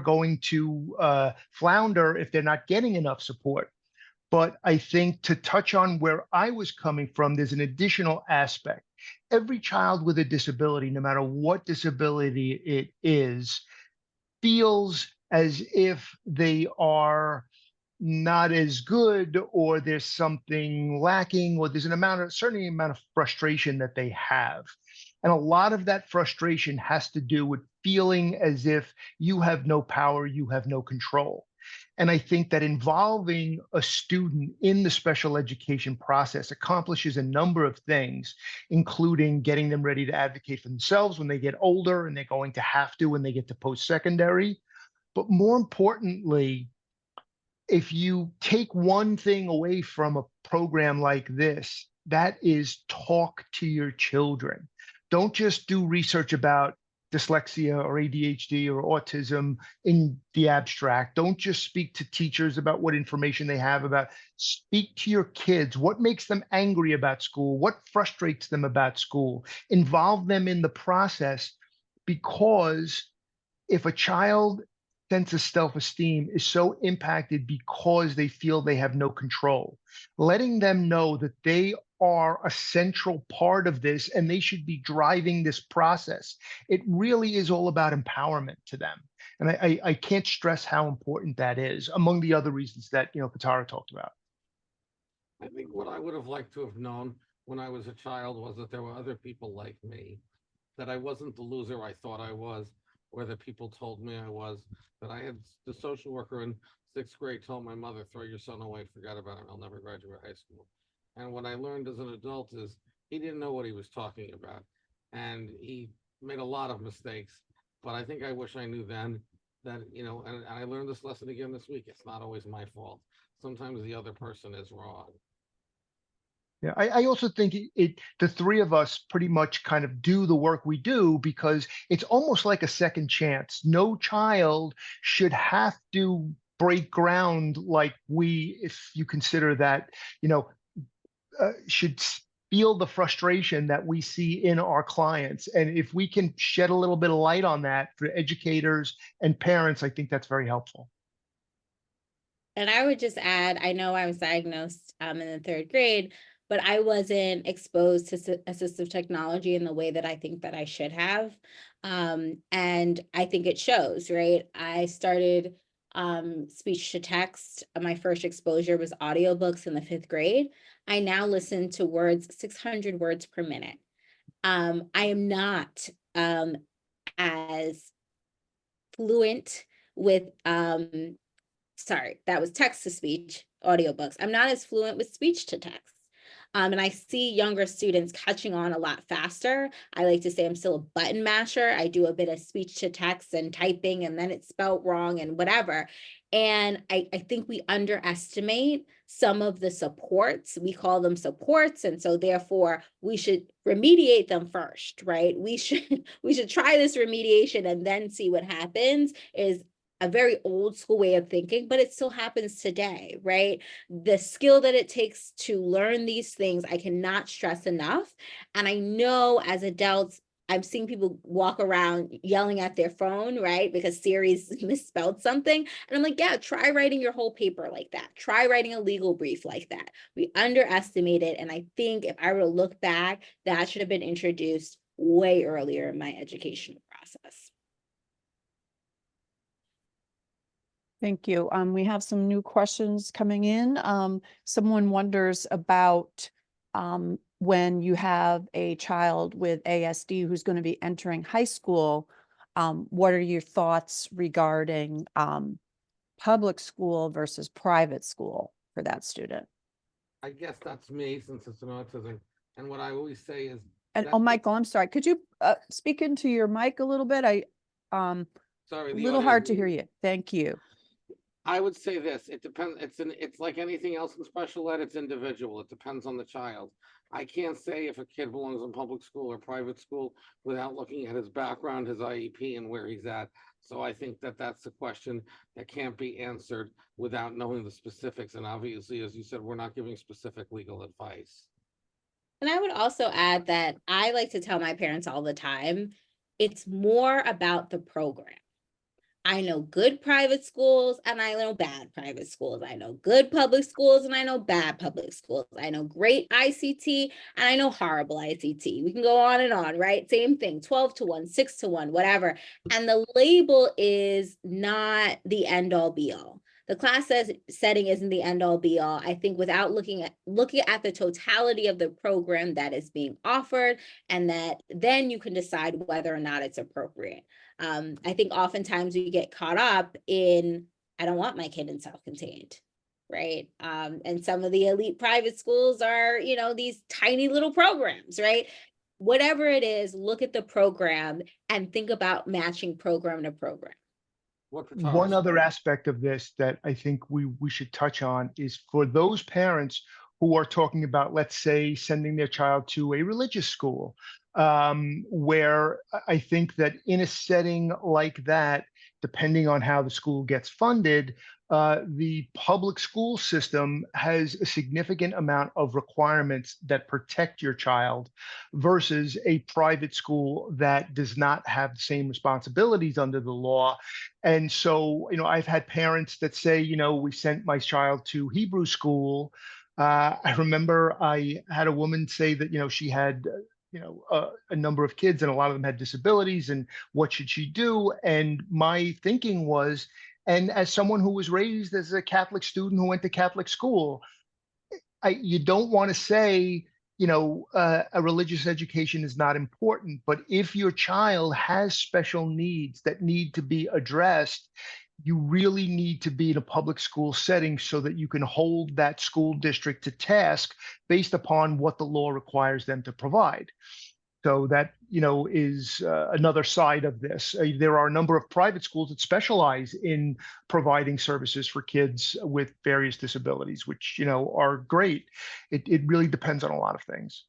D: going to flounder if they're not getting enough support. But I think to touch on where I was coming from, there's an additional aspect. Every child with a disability, no matter what disability it is, feels as if they are not as good or there's something lacking or there's certain amount of frustration that they have. And a lot of that frustration has to do with feeling as if you have no power, you have no control. And I think that involving a student in the special education process accomplishes a number of things, including getting them ready to advocate for themselves when they get older, and they're going to have to when they get to post-secondary. But more importantly, if you take one thing away from a program like this, that is talk to your children. Don't just do research about dyslexia or ADHD or autism in the abstract. Don't just speak to teachers about what information they have about. Speak to your kids. What makes them angry about school? What frustrates them about school? Involve them in the process, because if a child sense of self-esteem is so impacted because they feel they have no control, letting them know that they are a central part of this and they should be driving this process. It really is all about empowerment to them. And I can't stress how important that is, among the other reasons that Patara talked about.
B: I think what I would have liked to have known when I was a child was that there were other people like me, that I wasn't the loser I thought I was, or that people told me I was, that I had the social worker in sixth grade told my mother, throw your son away, forget about him, he'll never graduate high school. And what I learned as an adult is he didn't know what he was talking about. And he made a lot of mistakes. But I think I wish I knew then that, and I learned this lesson again this week. It's not always my fault. Sometimes the other person is wrong.
D: Yeah, I also think the three of us pretty much kind of do the work we do because it's almost like a second chance. No child should have to break ground like we, if you consider that, should feel the frustration that we see in our clients. And if we can shed a little bit of light on that for educators and parents, I think that's very helpful.
E: And I would just add, I know I was diagnosed in the third grade, but I wasn't exposed to assistive technology in the way that I think that I should have. And I think it shows, right? I started speech to text. My first exposure was audiobooks in the fifth grade. I now listen to words, 600 words per minute. I am not as fluent with sorry, that was text to speech audiobooks. I'm not as fluent with speech to text. And I see younger students catching on a lot faster. I like to say I'm still a button masher. I do a bit of speech to text and typing, and then it's spelled wrong and whatever. And I think we underestimate some of the supports. We call them supports. And so therefore we should remediate them first, right? We should try this remediation and then see what happens is a very old school way of thinking, but it still happens today, right? The skill that it takes to learn these things, I cannot stress enough. And I know as adults, I'm seeing people walk around yelling at their phone, right? Because Siri's misspelled something. And I'm like, yeah, try writing your whole paper like that. Try writing a legal brief like that. We underestimate it. And I think if I were to look back, that should have been introduced way earlier in my educational process.
A: Thank you. We have some new questions coming in. Someone wonders about when you have a child with ASD who's going to be entering high school, what are your thoughts regarding public school versus private school for that student?
B: I guess that's me since it's an autism. And what I always say is,
A: And
B: that's
A: oh, Michael, I'm sorry. Could you speak into your mic a little bit?
B: sorry,
A: A
B: the
A: little
B: audio
A: hard to
B: is
A: hear
B: muted.
A: you. Thank you.
B: I would say this, it depends, it's like anything else in special ed, it's individual, it depends on the child. I can't say if a kid belongs in public school or private school without looking at his background, his IEP, and where he's at. So I think that that's a question that can't be answered without knowing the specifics. And obviously, as you said, we're not giving specific legal advice.
E: And I would also add that I like to tell my parents all the time, it's more about the program. I know good private schools and I know bad private schools. I know good public schools and I know bad public schools. I know great ICT and I know horrible ICT. We can go on, right? Same thing, 12 to 1, 6 to 1, whatever. And the label is not the end all be all. The class setting isn't the end all be all. I think without looking at the totality of the program that is being offered, and that then you can decide whether or not it's appropriate. I think oftentimes we get caught up in, I don't want my kid in self-contained, right? And some of the elite private schools are, these tiny little programs, right? Whatever it is, look at the program and think about matching program to program.
D: One other aspect of this that I think we should touch on is for those parents who are talking about, let's say, sending their child to a religious school, where I think that in a setting like that, depending on how the school gets funded, the public school system has a significant amount of requirements that protect your child versus a private school that does not have the same responsibilities under the law. And so, I've had parents that say, we sent my child to Hebrew school. I remember I had a woman say that, she had a number of kids and a lot of them had disabilities, and what should she do? And my thinking was, and as someone who was raised as a Catholic student who went to Catholic school, you don't want to say, a religious education is not important, but if your child has special needs that need to be addressed, you really need to be in a public school setting so that you can hold that school district to task based upon what the law requires them to provide. So that, is another side of this. There are a number of private schools that specialize in providing services for kids with various disabilities, which, are great. It really depends on a lot of things.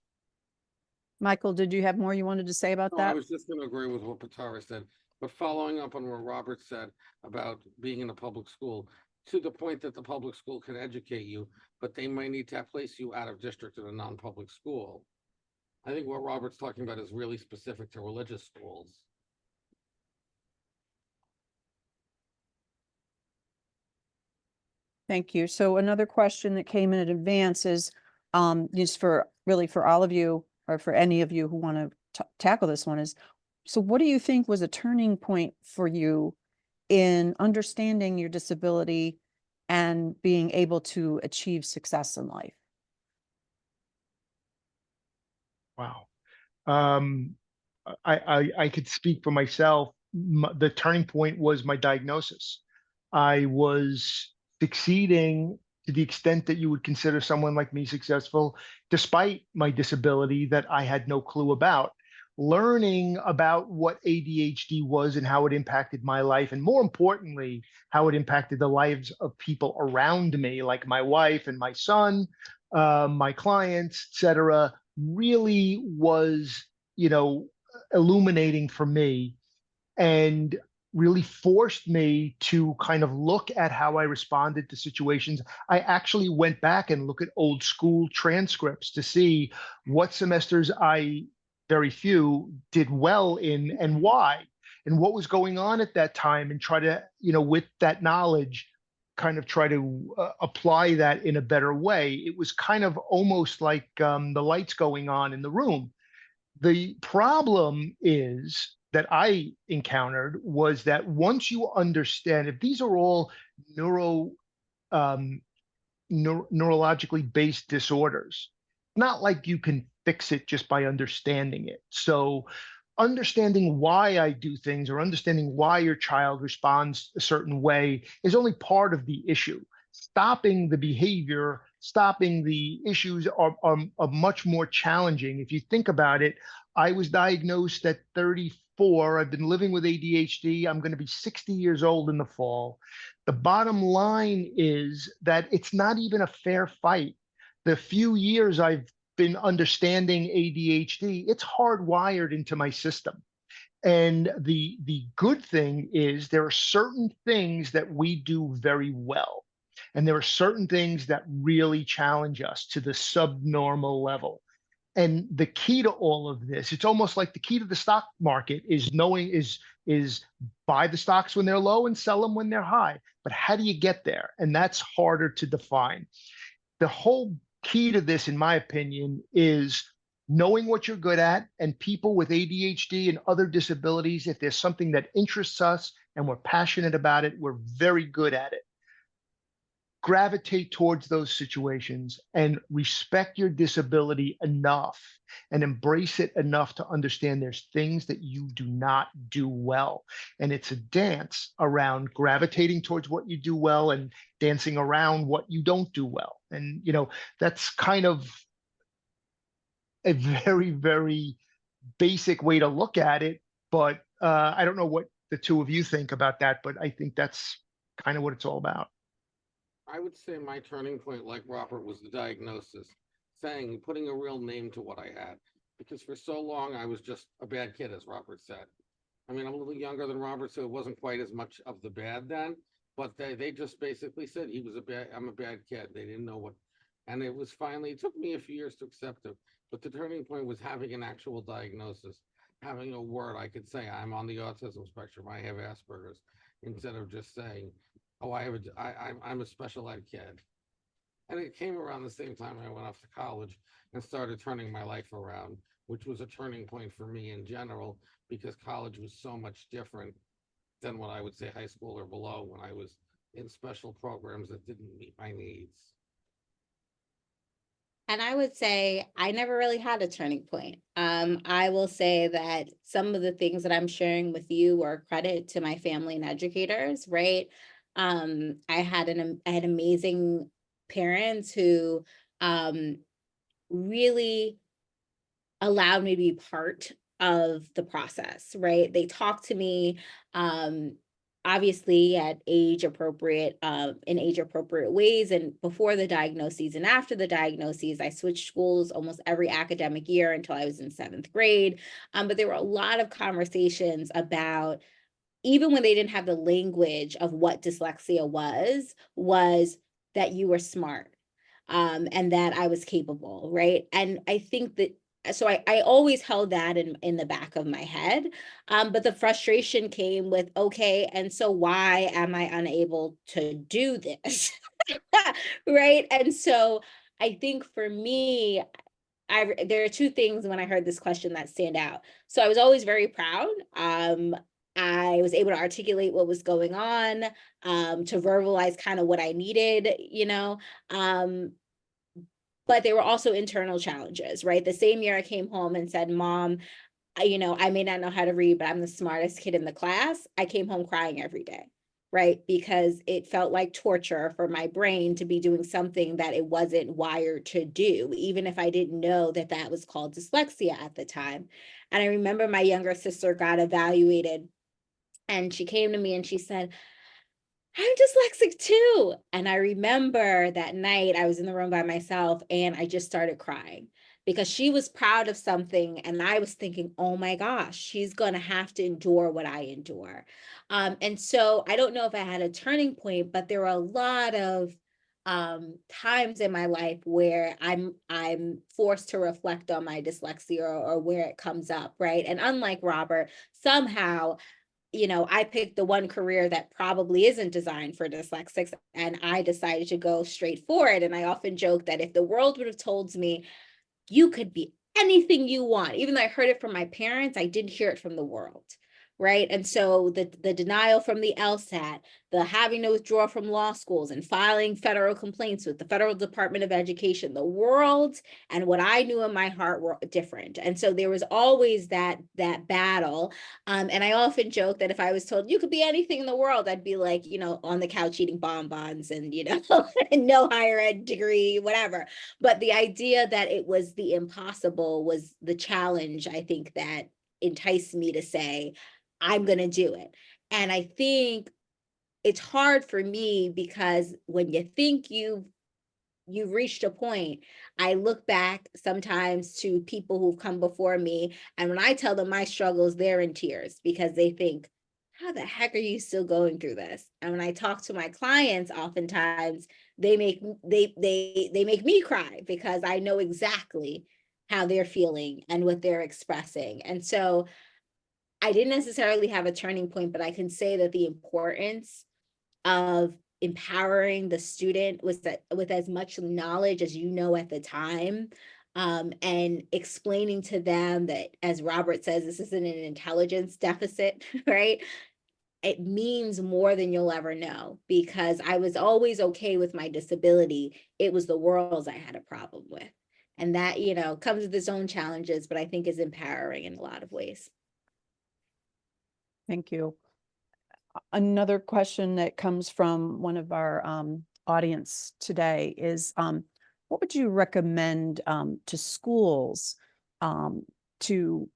A: Michael, did you have more you wanted to say about
B: No, I
A: that?
B: was just going to agree with what Patara said, but following up on what Robert said about being in a public school, to the point that the public school can educate you, but they might need to place you out of district in a non-public school. I think what Robert's talking about is really specific to religious schools.
A: Thank you. So another question that came in advance is, just for all of you, or for any of you who want to tackle this one, is, so what do you think was a turning point for you in understanding your disability and being able to achieve success in life?
D: Wow. Um, I could speak for myself. The turning point was my diagnosis. I was succeeding to the extent that you would consider someone like me successful, despite my disability that I had no clue about. Learning about what ADHD was and how it impacted my life, and more importantly, how it impacted the lives of people around me, like my wife and my son, my clients, etc., really was, illuminating for me, and really forced me to kind of look at how I responded to situations. I actually went back and looked at old school transcripts to see what semesters very few, did well in and why, and what was going on at that time, and try to, with that knowledge, kind of try to apply that in a better way. It was kind of almost like the lights going on in the room. The problem is that I encountered was that once you understand, if these are all um, neurologically based disorders, not like you can fix it just by understanding it. So understanding why I do things, or understanding why your child responds a certain way, is only part of the issue. Stopping the behavior, stopping the issues are much more challenging. If you think about it, I was diagnosed at 34. I've been living with ADHD. I'm going to be 60 years old in the fall. The bottom line is that it's not even a fair fight. The few years I've been understanding ADHD, it's hardwired into my system. And the good thing is there are certain things that we do very well. And there are certain things that really challenge us to the subnormal level. And the key to all of this, it's almost like the key to the stock market is knowing is buy the stocks when they're low and sell them when they're high. But how do you get there? And that's harder to define. The whole key to this, in my opinion, is knowing what you're good at. And people with ADHD and other disabilities, if there's something that interests us and we're passionate about it, we're very good at it. Gravitate towards those situations and respect your disability enough and embrace it enough to understand there's things that you do not do well. And it's a dance around gravitating towards what you do well and dancing around what you don't do well. And, that's kind of a very, very basic way to look at it. But I don't know what the two of you think about that, but I think that's kind of what it's all about.
B: I would say my turning point, like Robert, was the diagnosis, putting a real name to what I had. Because for so long, I was just a bad kid, as Robert said. I mean, I'm a little younger than Robert, so it wasn't quite as much of the bad then. But they just basically said I'm a bad kid. They didn't know what. And it took me a few years to accept it. But the turning point was having an actual diagnosis, having a word I could say, I'm on the autism spectrum, I have Asperger's, instead of just saying, oh, I'm a special ed kid. And it came around the same time I went off to college and started turning my life around, which was a turning point for me in general, because college was so much different than what I would say high school or below, when I was in special programs that didn't meet my needs.
E: And I would say I never really had a turning point. I will say that some of the things that I'm sharing with you are credit to my family and educators, right? I had amazing parents who really allowed me to be part of the process, right? They talked to me, um, obviously at in age appropriate ways, and before the diagnoses and after the diagnoses. I switched schools almost every academic year until I was in 7th grade. But there were a lot of conversations about, even when they didn't have the language of what dyslexia was that you were smart, and that I was capable, right? And I think that, so I always held that in the back of my head. But the frustration came with, okay, and so why am I unable to do this? Right? And so I think for me, there are two things when I heard this question that stand out. So I was always very proud. I was able to articulate what was going on, to verbalize kind of what I needed, um, but there were also internal challenges, right? The same year I came home and said, Mom, I may not know how to read, but I'm the smartest kid in the class. I came home crying every day, right? Because it felt like torture for my brain to be doing something that it wasn't wired to do, even if I didn't know that that was called dyslexia at the time. And I remember my younger sister got evaluated, and she came to me and she said, I'm dyslexic too. And I remember that night I was in the room by myself and I just started crying because she was proud of something. And I was thinking, oh my gosh, she's going to have to endure what I endure. And so I don't know if I had a turning point, but there were a lot of times in my life where I'm forced to reflect on my dyslexia, or where it comes up, right? And unlike Robert, somehow, I picked the one career that probably isn't designed for dyslexics, and I decided to go straight for it. And I often joke that if the world would have told me you could be anything you want, even though I heard it from my parents, I didn't hear it from the world, right? And so the denial from the LSAT, the having to withdraw from law schools and filing federal complaints with the Federal Department of Education, the world and what I knew in my heart were different. And so there was always that battle. And I often joke that if I was told you could be anything in the world, I'd be like, on the couch eating bonbons and, no higher ed degree, whatever. But the idea that it was the impossible was the challenge, I think, that enticed me to say, I'm going to do it. And I think it's hard for me because when you think you've reached a point, I look back sometimes to people who've come before me, and when I tell them my struggles, they're in tears because they think, how the heck are you still going through this? And when I talk to my clients, oftentimes they make me cry because I know exactly how they're feeling and what they're expressing. And so I didn't necessarily have a turning point, but I can say that the importance of empowering the student with as much knowledge as at the time, and explaining to them that, as Robert says, this isn't an intelligence deficit, right? It means more than you'll ever know, because I was always okay with my disability. It was the worlds I had a problem with. And that, comes with its own challenges, but I think is empowering in a lot of ways.
A: Thank you. Another question that comes from one of our audience today is, what would you recommend to schools to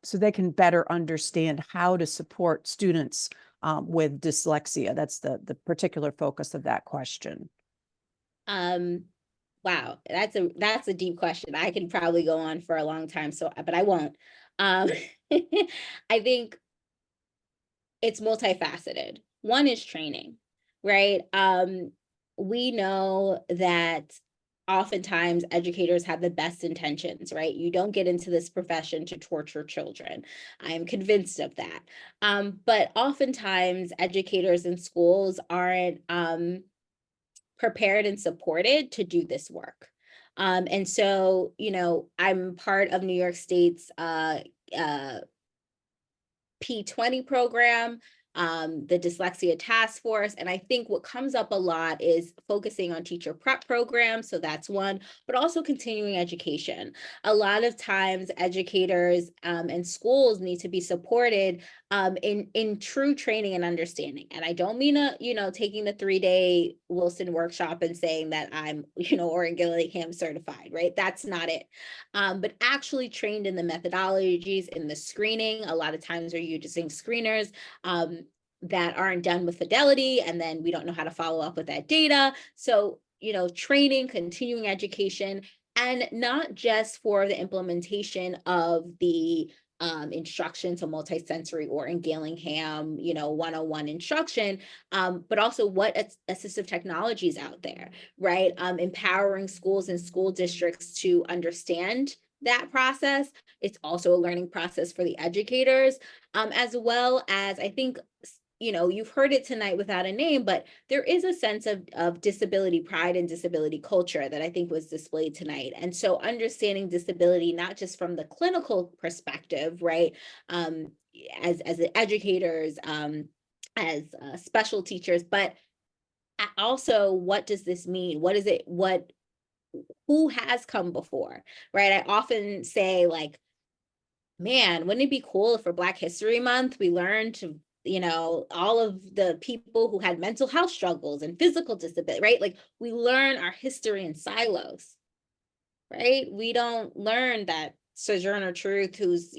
A: so they can better understand how to support students with dyslexia? That's the particular focus of that question.
E: Wow, that's a deep question. I can probably go on for a long time, but I won't. I think it's multifaceted. One is training, right? We know that oftentimes educators have the best intentions, right? You don't get into this profession to torture children. I am convinced of that. But oftentimes educators in schools aren't prepared and supported to do this work. And so, I'm part of New York State's P20 program. the dyslexia task force. And I think what comes up a lot is focusing on teacher prep programs. So that's one, but also continuing education. A lot of times educators and schools need to be supported in true training and understanding. And I don't mean taking the 3-day Wilson workshop and saying that I'm, Oregon Gillingham certified, right? That's not it. But actually trained in the methodologies, in the screening. A lot of times we're using screeners that aren't done with fidelity, and then we don't know how to follow up with that data. So, training, continuing education, and not just for the implementation of the instruction to multisensory or in Gillingham, 101 instruction, but also what assistive technologies out there, right? Empowering schools and school districts to understand that process. It's also a learning process for the educators, as well as I think, you've heard it tonight without a name, but there is a sense of disability pride and disability culture that I think was displayed tonight. And so understanding disability, not just from the clinical perspective, right? As educators, as special teachers, but also what does this mean? What is it? Who has come before, right? I often say, like, man, wouldn't it be cool if for Black History Month we learned to, all of the people who had mental health struggles and physical disability, right? Like, we learn our history in silos, right? We don't learn that Sojourner Truth, who's,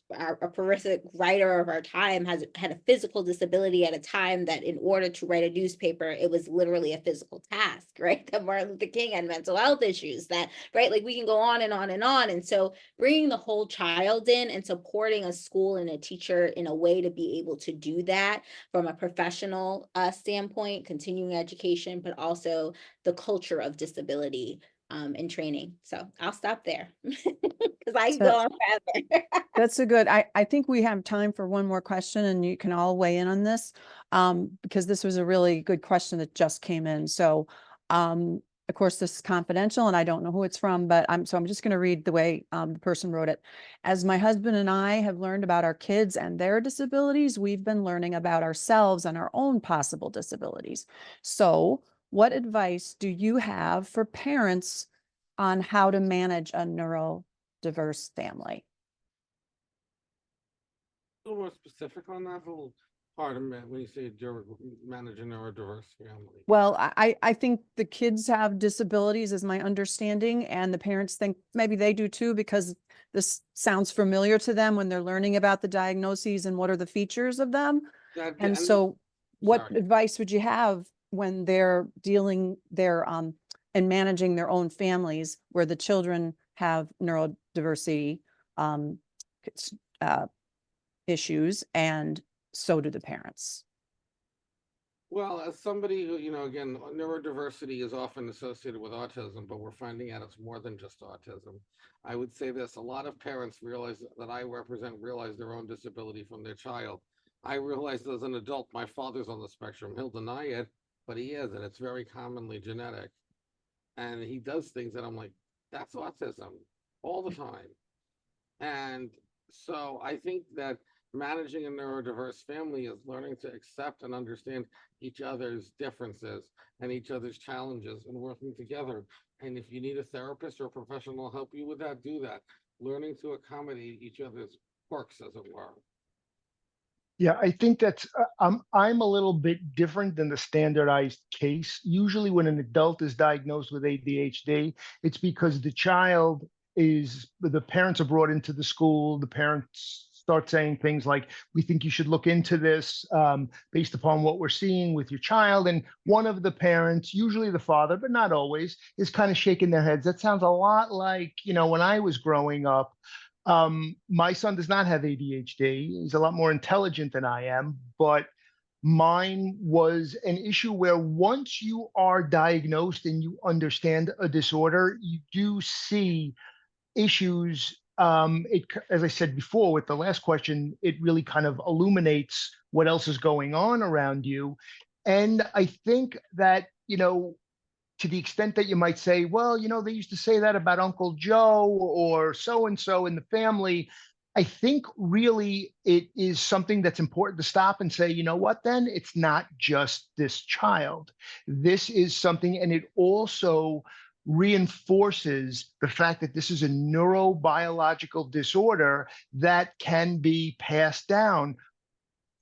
E: a prolific writer of our time, had a physical disability at a time that in order to write a newspaper, it was literally a physical task, right? That Martin Luther King had mental health issues, that, right? Like, we can go on and on and on. And so bringing the whole child in and supporting a school and a teacher in a way to be able to do that from a professional standpoint, continuing education, but also the culture of disability and training. So I'll stop there because I can
A: So-
E: go on forever.
A: That's a good, I think we have time for one more question and you can all weigh in on this, because this was a really good question that just came in. So, of course, this is confidential and I don't know who it's from, but I'm just going to read the way the person wrote it. As my husband and I have learned about our kids and their disabilities, we've been learning about ourselves and our own possible disabilities. So what advice do you have for parents on how to manage a neurodiverse family?
B: A little more specific on that, a little hard to when you say managing a diverse family.
A: Well, I think the kids have disabilities is my understanding, and the parents think maybe they do too, because this sounds familiar to them when they're learning about the diagnoses and what are the features of them. And so what
B: sorry.
A: advice would you have when they're dealing and managing their own families where the children have neurodiversity issues, and so do the parents?
B: Well, as somebody who, again, neurodiversity is often associated with autism, but we're finding out it's more than just autism. I would say this, a lot of parents realize that I realize their own disability from their child. I realized as an adult, my father's on the spectrum. He'll deny it, but he is, and it's very commonly genetic. And he does things that I'm like, that's autism all the time. And so I think that managing a neurodiverse family is learning to accept and understand each other's differences and each other's challenges and working together. And if you need a therapist or a professional to help you with that, do that. Learning to accommodate each other's quirks, as it were.
D: Yeah, I think that's I'm a little bit different than the standardized case. Usually when an adult is diagnosed with ADHD, it's because the parents are brought into the school, the parents start saying things like, we think you should look into this based upon what we're seeing with your child. And one of the parents, usually the father, but not always, is kind of shaking their heads. That sounds a lot like, when I was growing up. My son does not have ADHD. He's a lot more intelligent than I am, but mine was an issue where once you are diagnosed and you understand a disorder, you do see issues. As I said before with the last question, it really kind of illuminates what else is going on around you. And I think that, to the extent that you might say, well, they used to say that about Uncle Joe or so-and-so in the family. I think really it is something that's important to stop and say, you know what, then it's not just this child. This is something, and it also reinforces the fact that this is a neurobiological disorder that can be passed down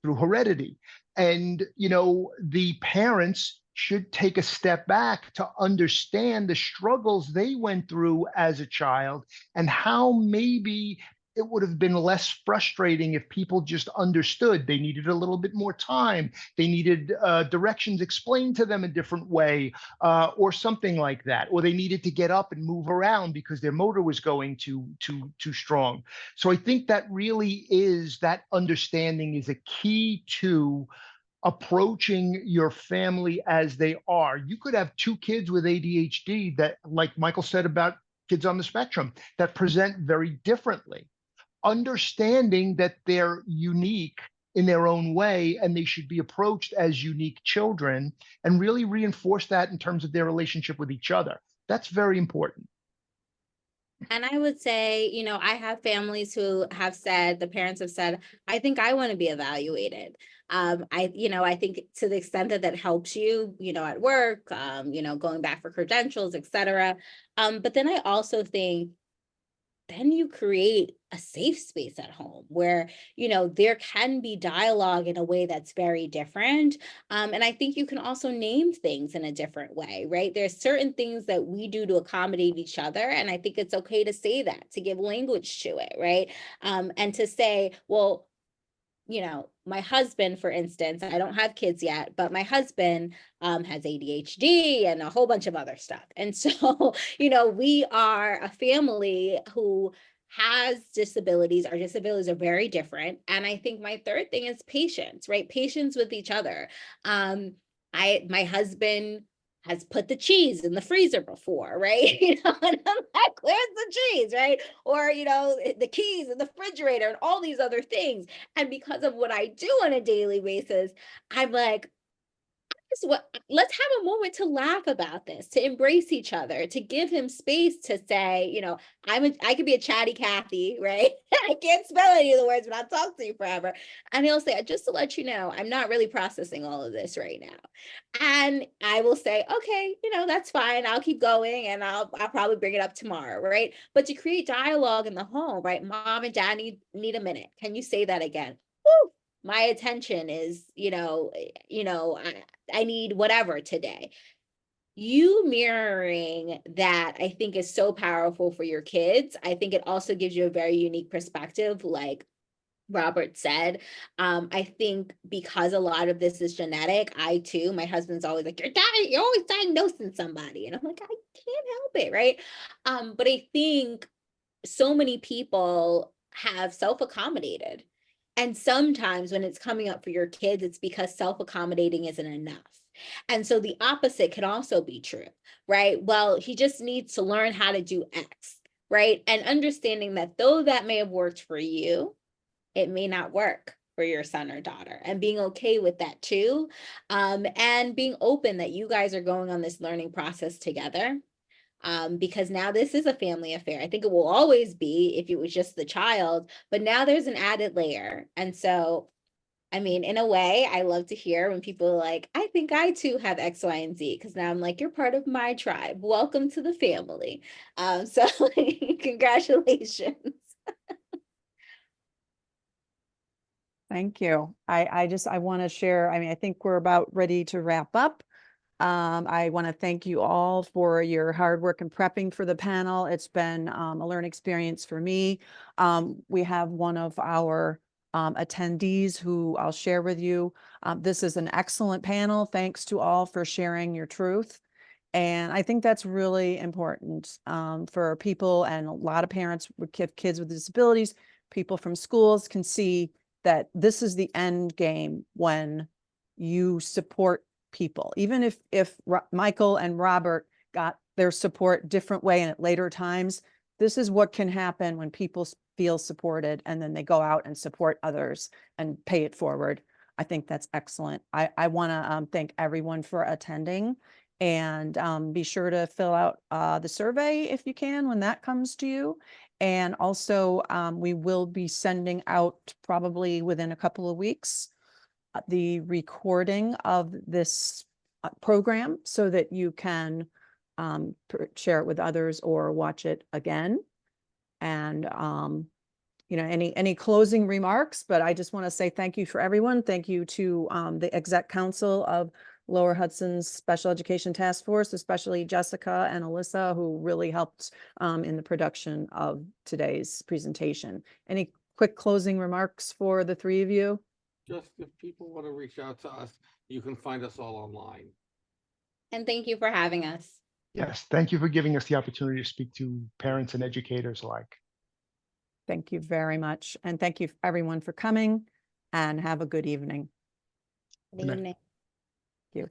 D: through heredity. And, the parents should take a step back to understand the struggles they went through as a child and how maybe it would have been less frustrating if people just understood they needed a little bit more time. They needed directions explained to them a different way, or something like that, or they needed to get up and move around because their motor was going too strong. So I think that really is, that understanding is a key to approaching your family as they are. You could have two kids with ADHD that, like Michael said about kids on the spectrum, that present very differently. Understanding that they're unique in their own way and they should be approached as unique children, and really reinforce that in terms of their relationship with each other. That's very important.
E: And I would say, I have families who have said, the parents have said, I think I want to be evaluated. I think to the extent that that helps you, at work, going back for credentials, etc. But then I also think then you create a safe space at home where there can be dialogue in a way that's very different, and I think you can also name things in a different way, right? There's certain things that we do to accommodate each other, and I think it's okay to say that, to give language to it, right? And to say, well, my husband, for instance, I don't have kids yet, but my husband has ADHD and a whole bunch of other stuff. And so, we are a family who has disabilities. Our disabilities are very different. And I think my third thing is patience, right? Patience with each other. My husband has put the cheese in the freezer before, right? And I'm like, where's the cheese, right? Or, the keys in the refrigerator and all these other things. And because of what I do on a daily basis, I'm like, let's have a moment to laugh about this, to embrace each other, to give him space to say, I could be a chatty Cathy, right? I can't spell any of the words, but I'll talk to you forever. And he'll say, just to let you know, I'm not really processing all of this right now. And I will say, okay, that's fine. I'll keep going and I'll probably bring it up tomorrow, right? But to create dialogue in the home, right? Mom and dad need a minute. Can you say that again? Woo! My attention is, I need whatever today. You mirroring that, I think, is so powerful for your kids. I think it also gives you a very unique perspective, like Robert said. I think because a lot of this is genetic, my husband's always like, you're always diagnosing somebody. And I'm like, I can't help it, right? But I think so many people have self-accommodated. And sometimes when it's coming up for your kids, it's because self-accommodating isn't enough. And so the opposite can also be true, right? Well, he just needs to learn how to do X, right? And understanding that though that may have worked for you, it may not work for your son or daughter, and being okay with that too. And being open that you guys are going on this learning process together. Because now this is a family affair. I think it will always be if it was just the child, but now there's an added layer. And so, I mean, in a way, I love to hear when people are like, I think I too have X, Y, and Z, because now I'm like, you're part of my tribe. Welcome to the family. So congratulations.
A: Thank you. I want to share, I think we're about ready to wrap up. I want to thank you all for your hard work and prepping for the panel. It's been a learning experience for me. We have one of our attendees who I'll share with you. This is an excellent panel. Thanks to all for sharing your truth. And I think that's really important for people, and a lot of parents with kids with disabilities. People from schools can see that this is the end game when you support people. Even if Michael and Robert got their support different way and at later times, this is what can happen when people feel supported and then they go out and support others and pay it forward. I think that's excellent. I want to thank everyone for attending, and be sure to fill out the survey if you can when that comes to you. And also, we will be sending out probably within a couple of weeks the recording of this program so that you can share it with others or watch it again. And you know, any closing remarks, but I just want to say thank you for everyone. Thank you to the exec council of Lower Hudson's Special Education Task Force, especially Jessica and Alyssa, who really helped in the production of today's presentation. Any quick closing remarks for the three of you?
B: Just if people want to reach out to us, you can find us all online.
E: And thank you for having us.
D: Yes, thank you for giving us the opportunity to speak to parents and educators alike.
A: Thank you very much. And thank you everyone for coming, and have a good evening.
E: Good
D: Good night.
E: evening.
A: Thank you.